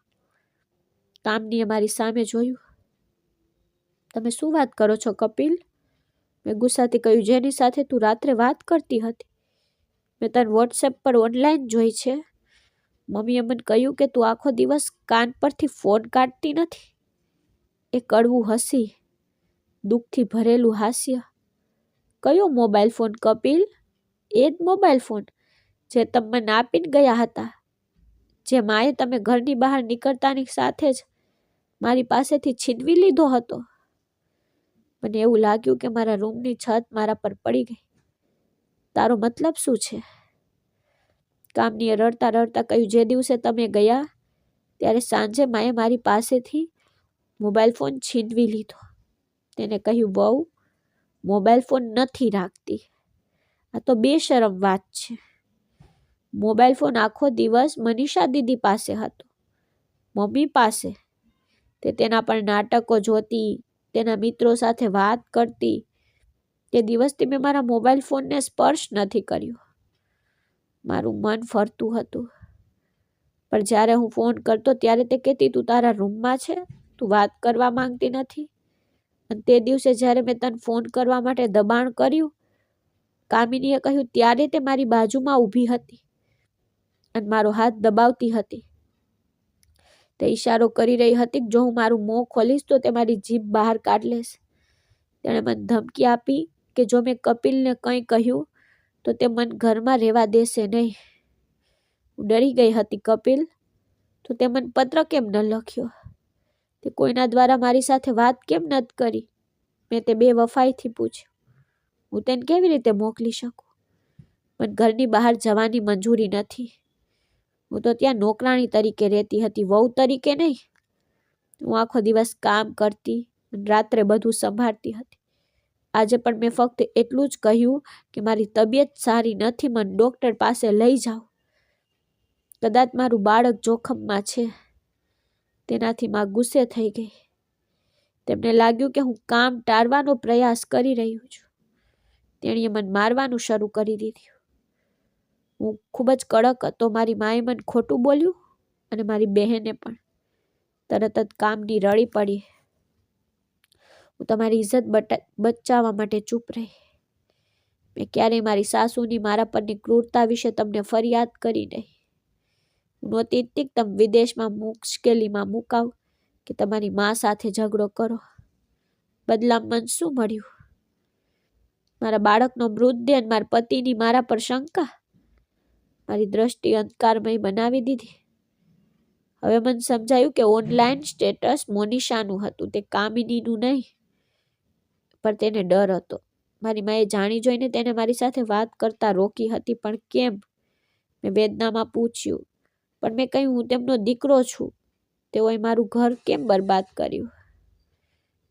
[SPEAKER 1] કામનીએ મારી સામે જોયું. તમે શું વાત કરો છો કપિલ? મેં ગુસ્સાથી કહ્યું, જેની સાથે તું રાત્રે વાત કરતી હતી. મેં તને વોટ્સએપ પર ઓનલાઈન જોઈ છે. મમ્મીએ મને કહ્યું કે તું આખો દિવસ કાન પરથી ફોન કાઢતી નથી. એ કડવું હસી, દુઃખથી ભરેલું હાસ્ય. કયો મોબાઈલ ફોન કપિલ? એ જ મોબાઈલ ફોન જે તમે મને આપીને ગયા હતા, જે માએ તમે ઘરની બહાર નીકળતાની સાથે જ મારી પાસેથી છીનવી લીધો હતો. મને એવું લાગ્યું કે મારા રૂમની છત મારા પર પડી ગઈ. તારો મતલબ શું છે? કામનીએ રડતા રડતા કહ્યું, જે દિવસે તમે ગયા ત્યારે સાંજે માએ મારી પાસેથી મોબાઈલ ફોન છીનવી લીધો. તેને કહ્યું, વહુ મોબાઈલ ફોન નથી રાખતી. આ તો બેશરમ વાત છે. મોબાઈલ ફોન આખો દિવસ મનીષા દીદી પાસે હતો, મમ્મી પાસે. તે તેના પર નાટકો જોતી, તેના મિત્રો સાથે વાત કરતી. તે દિવસથી મેં મારા મોબાઈલ ફોનને સ્પર્શ નથી કર્યો. મારું મન ફરતું હતું. પણ જ્યારે હું ફોન કરતો ત્યારે તે કહેતી, તું તારા રૂમમાં છે, તું વાત કરવા માંગતી નથી. અને તે દિવસે જ્યારે મેં તને ફોન કરવા માટે દબાણ કર્યું, કામિનીએ કહ્યું, ત્યારે તે મારી બાજુમાં ઊભી હતી અને મારો હાથ દબાવતી હતી. તે ઈશારો કરી રહી હતી કે જો હું મારું મોં ખોલીશ તો તે મારી જીભ બહાર કાઢી લેશે. તેણે મને ધમકી આપી કે જો મેં કપિલને કંઈ કહ્યું તો તે મને ઘરમાં રહેવા દેશે નહીં. હું ડરી ગઈ હતી. કપિલ, તો તે મને પત્ર કેમ ન લખ્યો? તે કોઈના દ્વારા મારી સાથે વાત કેમ નથી કરી? મેં તે બેવફાઈથી પૂછ્યું. હું તેને કેવી રીતે મોકલી શકું? મને ઘરની બહાર જવાની મંજૂરી નથી. હું તો ત્યાં નોકરાણી તરીકે રહેતી હતી, વહુ તરીકે નહીં. હું આખો દિવસ કામ કરતી અને રાત્રે બધું સંભાળતી હતી. આજે પણ મેં ફક્ત એટલું જ કહ્યું કે મારી તબિયત સારી નથી, મને ડૉક્ટર પાસે લઈ જાઓ. કદાચ મારું બાળક જોખમમાં છે. તેનાથી માં ગુસ્સે થઈ ગઈ. તેમને લાગ્યું કે હું કામ ટાળવાનો પ્રયાસ કરી રહ્યો છું. તેણીએ મને મારવાનું શરૂ કરી દીધું. હું ખૂબ જ કડક હતો. મારી માએ મને ખોટું બોલ્યું અને મારી બહેને પણ. તરત જ કામની રડી પડી. હું તમારી ઇજ્જત બચાવવા માટે ચૂપ રહી. મેં ક્યારેય મારી સાસુની મારા પરની ક્રૂરતા વિશે તમને ફરિયાદ કરી નહીં. હું નહોતી ઈચ્છતી કે તમે વિદેશમાં મુશ્કેલીમાં મુકાવ કે તમારી મા સાથે ઝઘડો કરો. બદલામાં મને શું મળ્યું? મારા બાળકનો મૃતદેહ અને મારા પતિની મારા પર શંકા. મારી દ્રષ્ટિ અંધકારમય બનાવી દીધી. હવે મને સમજાયું કે ઓનલાઈન સ્ટેટસ મોનિશાનું હતું, તે કામિનીનું નહીં. પણ તેને ડર હતો. મારી માએ જાણી જોઈને તેને મારી સાથે વાત કરતા રોકી હતી. પણ કેમ? મેં વેદનામાં પૂછ્યું. પણ મેં કહ્યું, હું તેમનો દીકરો છું. તેઓએ મારું ઘર કેમ બરબાદ કર્યું?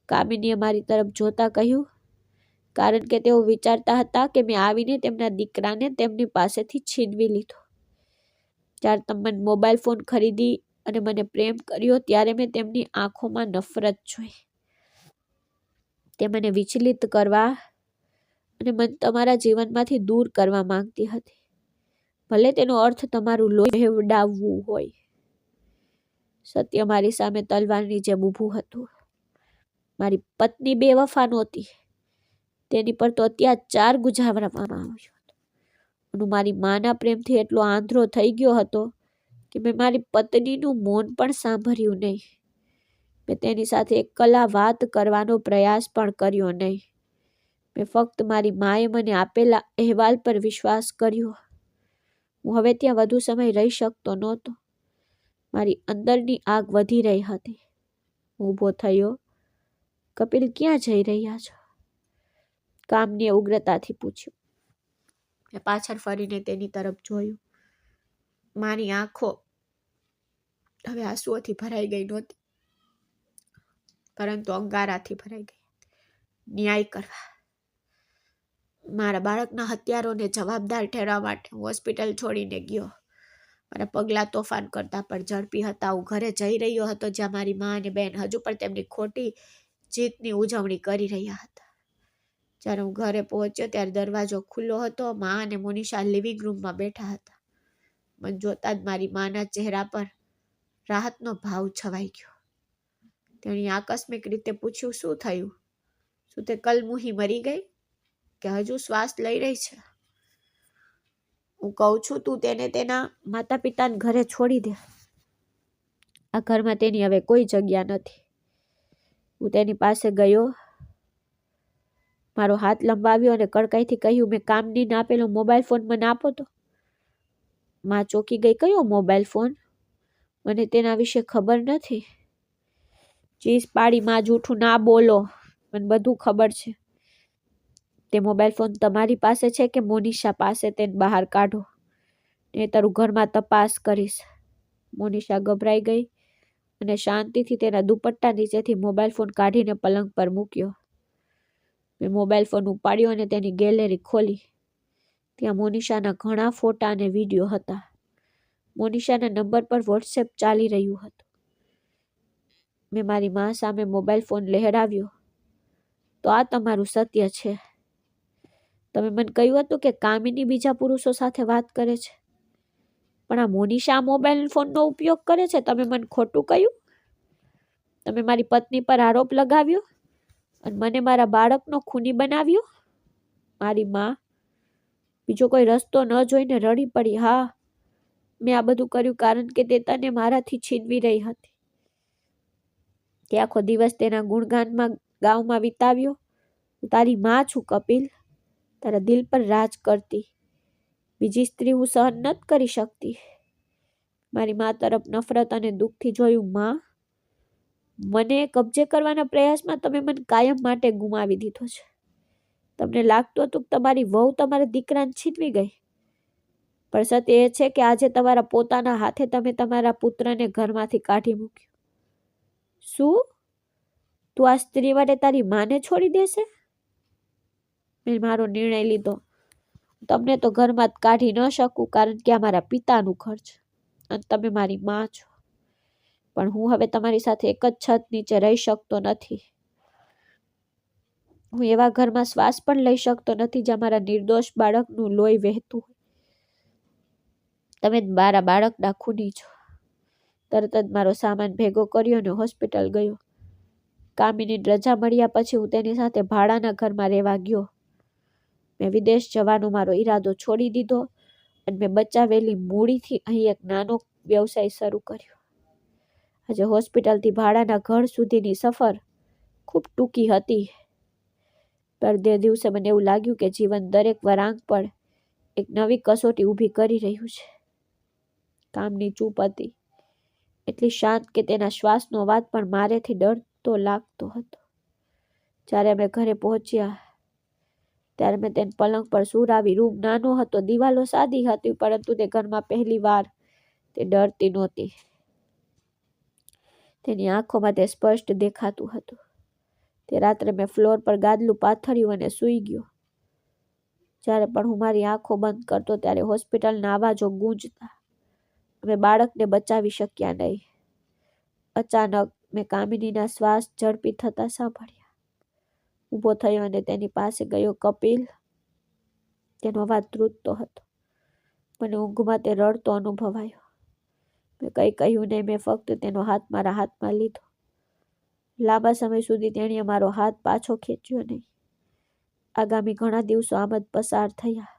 [SPEAKER 1] કામિનીએ મારી તરફ જોતા કહ્યું, કારણ કે તેઓ વિચારતા હતા કે મેં આવીને તેમના દીકરાને તેમની પાસેથી છીનવી લીધો. જ્યારે તમે મને મોબાઈલ ફોન ખરીદી અને મને પ્રેમ કર્યો ત્યારે મેં તેમની આંખોમાં નફરત જોઈ. તે મને વિચલિત કરવા અને મને તમારા જીવનમાંથી દૂર કરવા માંગતી હતી. ભલે તેનો અર્થ તમારું લોહી વહેવડાવવું હોય. સત્ય મારી સામે તલવારની જેમ ઊભું હતું. મારી પત્ની બેવફા નહોતી. તેની પર તો અત્યાચાર ગુજારવામાં આવ્યો હતો. અને મારી માના પ્રેમથી એટલો આંધળો થઈ ગયો હતો કે મેં મારી પત્નીનું મૌન પણ સાંભળ્યું નહીં. મેં તેની સાથે એકલા વાત કરવાનો પ્રયાસ પણ કર્યો નહીં. મેં ફક્ત મારી માએ મને આપેલા અહેવાલ પર વિશ્વાસ કર્યો. હું હવે ત્યાં વધુ સમય રહી શકતો નહોતો. મારી અંદરની આગ વધી રહી હતી. હું ઊભો થયો. કપિલ, ક્યાં જઈ રહ્યા છો? કામનીએ ઉગ્રતાથી પૂછ્યું. મેં પાછળ ફરીને તેની તરફ જોયું. મારી આંખો હવે આંસુઓથી ભરાઈ ગઈ નહોતી, પરંતુ અંગારાથી ભરાઈ ગઈ. ન્યાય કરવા. મારા બાળકના હત્યારોને જવાબદાર ઠેરવવા માટે હું હોસ્પિટલ છોડીને ગયો. મારા પગલાં તોફાન કરતા પણ ઝડપી હતા. હું ઘરે જઈ રહ્યો હતો જ્યાં મારી મા અને બહેન હજુ પણ તેમની ખોટી જીતની ઉજવણી કરી રહ્યા હતા. જ્યારે હું ઘરે પહોંચ્યો ત્યારે દરવાજો ખુલ્લો હતો. મા અને મોનિશા લિવિંગ રૂમમાં બેઠા હતા. મને જોતા જ મારી માના ચહેરા પર રાહતનો ભાવ છવાઈ ગયો. તેણે આકસ્મિક રીતે પૂછ્યું, શું થયું? શું તે કલમુહી મરી ગઈ કે હજુ શ્વાસ લઈ રહી છે? હું કહું છું, તું તેને તેના માતા પિતાને ઘરે છોડી દે. આ ઘરમાં તેની હવે કોઈ જગ્યા નથી. હું તેની પાસે ગયો. મારો હાથ લંબાવ્યો અને કડકાઈથી કહ્યું, મેં કામનીને આપેલો મોબાઈલ ફોન મને આપો તો. માં ચોંકી ગઈ. કયો મોબાઈલ ફોન? મને તેના વિશે ખબર નથી. ચીસ પાડી માં, જૂઠું ના બોલો, મને બધું ખબર છે. તે મોબાઈલ ફોન તમારી પાસે છે કે મોનિશા પાસે? તેને બહાર કાઢો ને તારું ઘરમાં તપાસ કરીશ. મોનિશા ગભરાઈ ગઈ અને શાંતિથી તેના દુપટ્ટા નીચેથી મોબાઈલ ફોન કાઢીને પલંગ પર મૂક્યો. મેં મોબાઈલ ફોન ઉપાડ્યો અને તેની ગેલેરી ખોલી. ત્યાં મોનિશાના ઘણા ફોટા અને વિડીયો હતા. મોનિશાના નંબર પર વોટ્સએપ ચાલી રહ્યું હતું. મેં મારી માં સામે મોબાઈલ ફોન લહેરાવ્યો. તો આ તમારું સત્ય છે. તમે મને કહ્યું હતું કે કામિની બીજા પુરુષો સાથે વાત કરે છે, પણ આ મોનિશા મોબાઈલ ફોનનો ઉપયોગ કરે છે. તમે મને ખોટું કહ્યું. તમે મારી પત્ની પર આરોપ લગાવ્યો અને મને મારા બાળકનો ખૂની બનાવ્યો. મારી માં બીજો કોઈ રસ્તો ન જોઈને રડી પડી. હા, મેં આ બધું કર્યું કારણ કે તે તને મારાથી છીનવી રહી હતી. તે આખો દિવસ તેના ગુણગાનમાં ગામમાં વિતાવ્યો. હું તારી માં છું કપિલ. તારા દિલ પર રાજ કરતી બીજી સ્ત્રી હું સહન નથી કરી શકતી. મારી માં તરફ નફરત અને દુઃખથી જોયું. માં, મને કબજે કરવાના પ્રયાસમાં તમે મને કાયમ માટે ગુમાવી દીધો છે. તમને લાગતું હતું કે તમારી વહુ તમારા દીકરાને છીનવી ગઈ, પણ સત્ય એ છે કે આજે તમારા પોતાના હાથે તમે તમારા પુત્રને ઘરમાંથી કાઢી મૂક્યો. શું તું આ સ્ત્રી માટે તારી માને છોડી દેશે? મેં મારો નિર્ણય લીધો. તમને તો ઘરમાં કાઢી ન શકું કારણ કે આ મારા પિતાનું ઘર છે અને તમે મારી માં છો. પણ હું હવે તમારી સાથે એક જ છત નીચે રહી શકતો નથી. હું એવા ઘરમાં શ્વાસ પણ લઈ શકતો નથી જ્યાં મારા નિર્દોષ બાળકનું લોહી વહેતું હોય. તમે મારા બાળકના ખૂની છો. તરત જ મારો સામાન ભેગો કર્યો અને હોસ્પિટલ ગયો. કામિની રજા મળ્યા પછી હું તેની સાથે ભાડાના ઘરમાં રહેવા ગયો. મેં વિદેશ જવાનો મારો ઈરાદો છોડી દીધો અને મેં બચાવેલી મૂડીથી અહીં એક નાનો વ્યવસાય શરૂ કર્યો. આજે હોસ્પિટલથી ભાડાના ઘર સુધીની સફર ખૂબ ટૂંકી હતી. પર તે દિવસે મને એવું લાગ્યું કે જીવન દરેક વળાંક પર એક નવી કસોટી ઊભી કરી રહ્યું છે. કામની ચૂપ હતી, એટલી શાંત કે તેના શ્વાસનો અવાજ પણ મારેથી ડરતો લાગતો હતો. જ્યારે અમે ઘરે પહોંચ્યા ત્યારે મેં તેને પલંગ પર સુરાવી. રૂમ નાનો હતો, દિવાલો સાદી હતી, પરંતુ તે ઘરમાં પહેલી વાર તે ડરતી નહોતી. તેની આંખોમાં તે સ્પષ્ટ દેખાતું હતું. તે રાત્રે મેં ફ્લોર પર ગાદલું પાથર્યું અને સૂઈ ગયો. જ્યારે પણ હું મારી આંખો બંધ કરતો ત્યારે હોસ્પિટલના અવાજો ગૂંજતા. અમે બાળકને બચાવી શક્યા નહીં. અચાનક મેં કામિનીના શ્વાસ ઝડપી થતા સાંભળ્યા. ઊભો થયો અને તેની પાસે ગયો. કપિલ, તેનો અવાજ ધ્રુજતો હતો. મને ઊંઘમાં તે રડતો અનુભવાયો. મેં કંઈ કહ્યું નહીં. મેં ફક્ત તેનો હાથ મારા હાથમાં લીધો. લાંબા સમય સુધી તેણીએ મારો હાથ પાછો ખેંચ્યો નહીં. આગામી ઘણા દિવસો આમ જ પસાર થયા.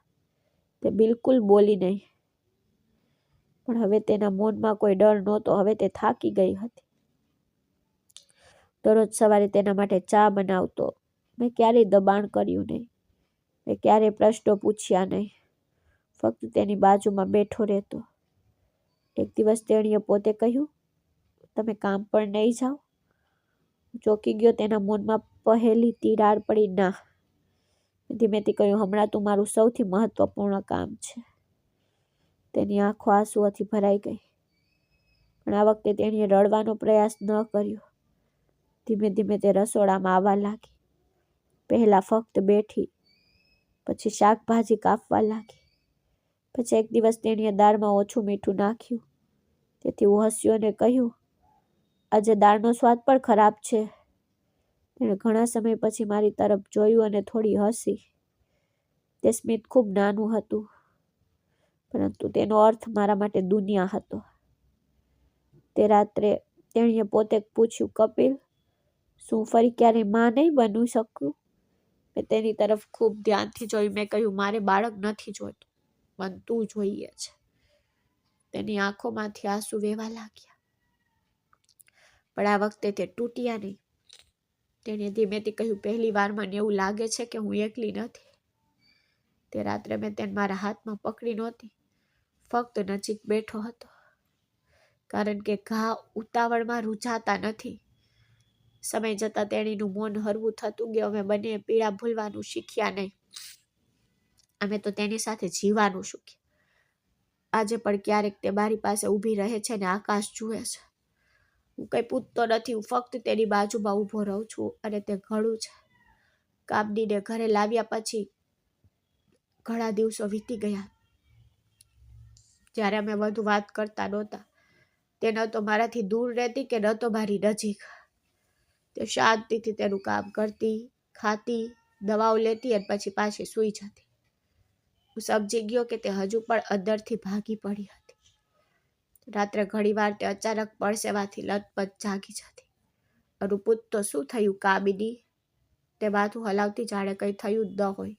[SPEAKER 1] તે બિલકુલ બોલી નહીં, પણ હવે તેના મૌનમાં કોઈ ડર નહોતો. હવે તે થાકી ગઈ હતી. દરરોજ સવારે તેના માટે ચા બનાવતો. મેં ક્યારેય દબાણ કર્યું નહીં. મેં ક્યારેય પ્રશ્નો પૂછ્યા નહીં. ફક્ત તેની બાજુમાં બેઠો રહેતો. એક દિવસ તેણીએ પોતે કહ્યું, તમે કામ પર નહીં જાઓ? ચોંકી ગયો. તેના મૌનમાં પહેલી તિરાડ પડી. ના. ધીમેથી કહ્યું, હમણાં તું મારું સૌથી મહત્વપૂર્ણ કામ છે. તેની આંખો આંસુઓથી ભરાઈ ગઈ, પણ આ વખતે તેણીએ રડવાનો પ્રયાસ ન કર્યો. ધીમે ધીમે તે રસોડામાં આવવા લાગી. પહેલા ફક્ત બેઠી, પછી શાકભાજી કાપવા લાગી. પછી એક દિવસ તેણીએ દાળમાં ઓછું મીઠું નાખ્યું. તેથી હું હસ્યો અને કહ્યું, આજે દાળનો સ્વાદ પણ ખરાબ છે. તેણે ઘણા સમય પછી મારી તરફ જોયું અને થોડી હસી. તે સ્મિત ખૂબ નાનું હતું, પરંતુ તેનો અર્થ મારા માટે દુનિયા હતો. તે રાત્રે તેણીએ પોતે પૂછ્યું, કપિલ, શું ફરી ક્યારેય માં નહીં બની શકું? મેં તેની તરફ ખૂબ ધ્યાનથી જોયું. મેં કહ્યું, મારે બાળક નથી જોઈતું, મને તું જોઈએ છે. તેની આંખોમાંથી આંસુ વહેવા લાગ્યા, પણ આ વખતે તે તૂટ્યા નહીં. તેણે કહ્યું, તેણે ધીમેથી કહ્યું, પહેલી વાર મને એવું લાગે છે કે હું એકલી નથી. તે રાત્રે મેં તેને મારા હાથમાં પકડી નહોતી, ફક્ત નજીક બેઠો હતો, કારણ કે ઘા ઉતાવળમાં રૂઝાતા નથી. સમય જતાં તેણીનું મૌન હળવું થતું ગયું. અમે બંને પીડા ભૂલવાનું શીખ્યા નહીં, અમે તો તેની સાથે જીવવાનું શીખ્યા. આજે પણ ક્યારેક તે મારી પાસે ઊભી રહે છે ને આકાશ જુએ છે. હું કંઈ પૂછતો નથી, હું ફક્ત તેની બાજુમાં ઊભો રહું છું. અને તે ઘણું છે. કામનીને ઘરે લાવ્યા પછી ઘણા દિવસો વીતી ગયા. જ્યારે અમે વધુ વાત કરતા નહોતા. તે ન તો મારાથી દૂર રહેતી કે ન તો મારી નજીક. તે શાંતિથી તેનું કામ કરતી, ખાતી, દવાઓ લેતી અને પછી પાછી સૂઈ જતી. હું સમજી ગયો કે તે હજુ પણ અંદરથી ભાગી પડી હતી. રાત્રે ઘણીવાર તે અચાનક પરસેવાથી લથપથ જાગી જતી. અને હું પૂછતો, શું થયું કામિની? તે માથું હલાવતી જાણે કંઈ થયું જ ન હોય.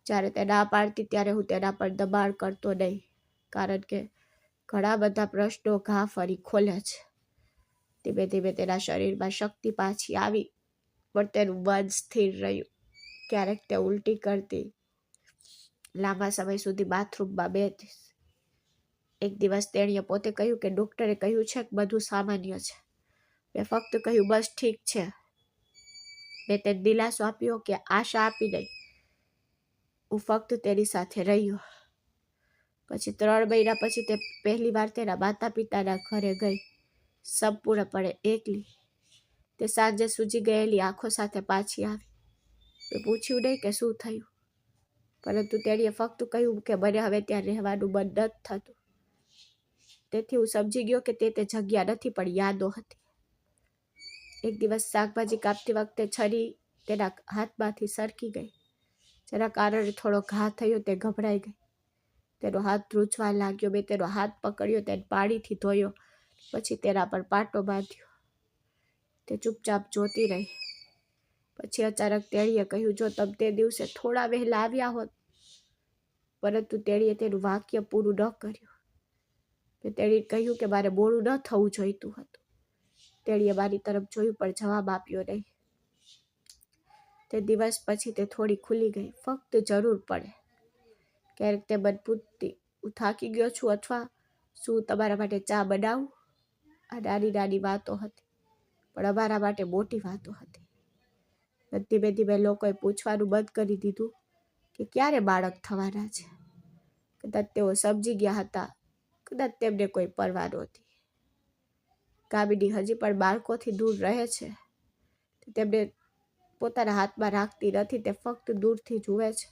[SPEAKER 1] જ્યારે તે ના પાડતી ત્યારે હું તેના પર દબાણ કરતો નહીં, કારણ કે ઘણા બધા પ્રશ્નો ઘા ફરી ખોલે છે. ધીમે ધીમે તેના શરીરમાં શક્તિ પાછી આવી, પણ તેનું મન સ્થિર રહ્યું. ક્યારેક તે ઉલટી કરતી, લાંબા સમય સુધી બાથરૂમમાં બેઠી. એક દિવસ તેણીએ પોતે કહ્યું કે ડૉક્ટરે કહ્યું છે કે બધું સામાન્ય છે. મેં ફક્ત કહ્યું, બસ ઠીક છે. મેં તેને દિલાસો આપ્યો કે આશા આપી નહીં. હું ફક્ત તેની સાથે રહ્યો. પછી 3 મહિના પછી તે પહેલી વાર તેના માતા પિતાના ઘરે ગઈ, સંપૂર્ણપણે એકલી. તે સાંજે સૂજી ગયેલી આંખો સાથે પાછી આવી. મેં પૂછ્યું નહીં કે શું થયું, પરંતુ તેણીએ ફક્ત કહ્યું કે મને હવે ત્યાં રહેવાનું મન નથી થતું. તેથી હું સમજી ગયો કે તે જગ્યા નથી પણ યાદો હતી. એક દિવસ શાકભાજી કાપતી વખતે છરી તેના હાથમાંથી સરકી ગઈ. જેના કારણે થોડો ઘા થયો. તે ગભરાઈ ગઈ. તેનો હાથ ધ્રુજવા લાગ્યો. મેં તેનો હાથ પકડ્યો, તેને પાણીથી ધોયો, પછી તેના પર પાટો બાંધ્યો. તે ચૂપચાપ જોતી રહી. પછી અચાનક તેણીએ કહ્યું, જો તમે તે દિવસે થોડા વહેલા આવ્યા હોત. પરંતુ તેણીએ તેનું વાક્ય પૂરું ન કર્યું. મેં તેણીએ કહ્યું કે મારે મોડું ન થવું જોઈતું હતું. તેણીએ મારી તરફ જોયું પણ જવાબ આપ્યો નહીં. તે દિવસ પછી તે થોડી ખુલી ગઈ. ફક્ત જરૂર પડે. ક્યારેક તે મને પૂછતી, હું થાકી ગયો છું, અથવા શું તમારા માટે ચા બનાવું? આ નાની નાની વાતો હતી, પણ અમારા માટે મોટી વાતો હતી. ધીમે ધીમે લોકોએ પૂછવાનું બંધ કરી દીધું કે ક્યારે બાળક થવાના છે. કદાચ તેઓ સમજી ગયા હતા, કદાચ તેમને કોઈ પરવા નહોતી. કામિની હજી પણ બાળકોથી દૂર રહે છે. તેમને પોતાના હાથમાં રાખતી નથી. તે ફક્ત દૂરથી જુએ છે.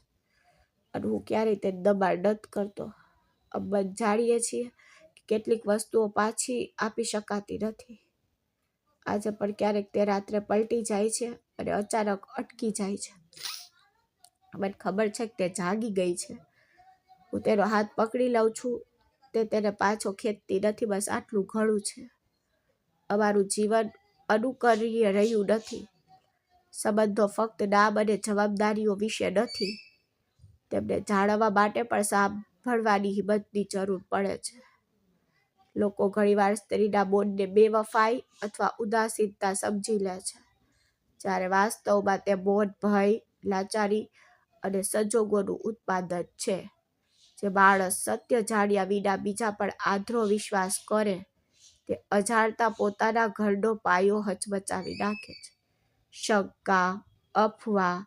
[SPEAKER 1] અને હું ક્યારેય તેને દબાણ નથી કરતો. અમે જાણીએ છીએ કે કેટલીક વસ્તુઓ પાછી આપી શકાતી નથી. આજે પણ ક્યારેક તે રાત્રે પલટી જાય છે અને અચાનક અટકી જાય છે. મને ખબર છે કે તે જાગી ગઈ છે. હું તેનો હાથ પકડી લઉં છું. તે તેને પાછો ખેંચતી નથી. બસ આટલું ઘણું છે. અમારું જીવન અનુકરણીય રહ્યું નથી. સંબંધો ફક્ત નામ અને જવાબદારીઓ વિશે નથી. તેમને જાળવવા માટે પણ સાંભળવાની હિંમતની જરૂર પડે છે. લોકો ઘણીવાર સ્ત્રીના મૌનને બેવફાઈ અથવા ઉદાસીનતા સમજી લે છે, જ્યારે વાસ્તવમાં તે મૌન ભય, લાચારી અને સંજોગોનું ઉત્પાદન છે. જે માણસ સત્ય જાણ્યા વિના બીજા પર આંધળો વિશ્વાસ કરે, તે અજાણતા પોતાના ઘરનો પાયો હચમચાવી નાખે છે. શંકા, અફવા,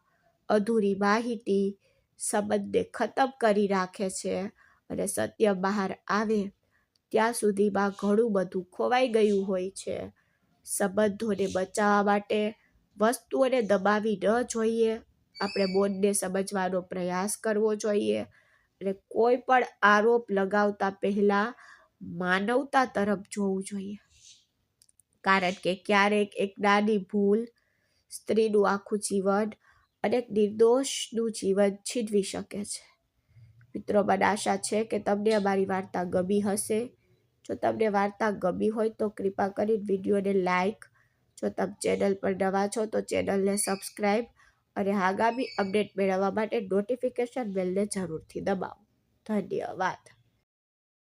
[SPEAKER 1] અધૂરી માહિતી સંબંધને ખતમ કરી રાખે છે. અને સત્ય બહાર આવે ત્યાં સુધીમાં ઘણું બધું ખોવાઈ ગયું હોય છે. સંબંધોને બચાવવા માટે વસ્તુઓને દબાવી ન જોઈએ. આપણે મૌનને સમજવાનો પ્રયાસ કરવો જોઈએ. અને કોઈ પણ આરોપ લગાવતા પહેલા માનવતા તરફ જોવું જોઈએ. કારણ કે ક્યારેક એક નાની ભૂલ સ્ત્રીનું આખું જીવન અને એક નિર્દોષનું જીવન છીનવી શકે છે. મિત્રો, મને આશા છે કે તમને અમારી વાર્તા ગમી હશે. જો તમને વાર્તા ગમી હોય તો કૃપા કરીને વિડીયોને લાઈક, જો તમે ચેનલ પર નવા છો તો ચેનલને સબસ્ક્રાઈબ અને આગામી અપડેટ મેળવવા માટે નોટિફિકેશન બેલને જરૂરથી દબાવો. ધન્યવાદ.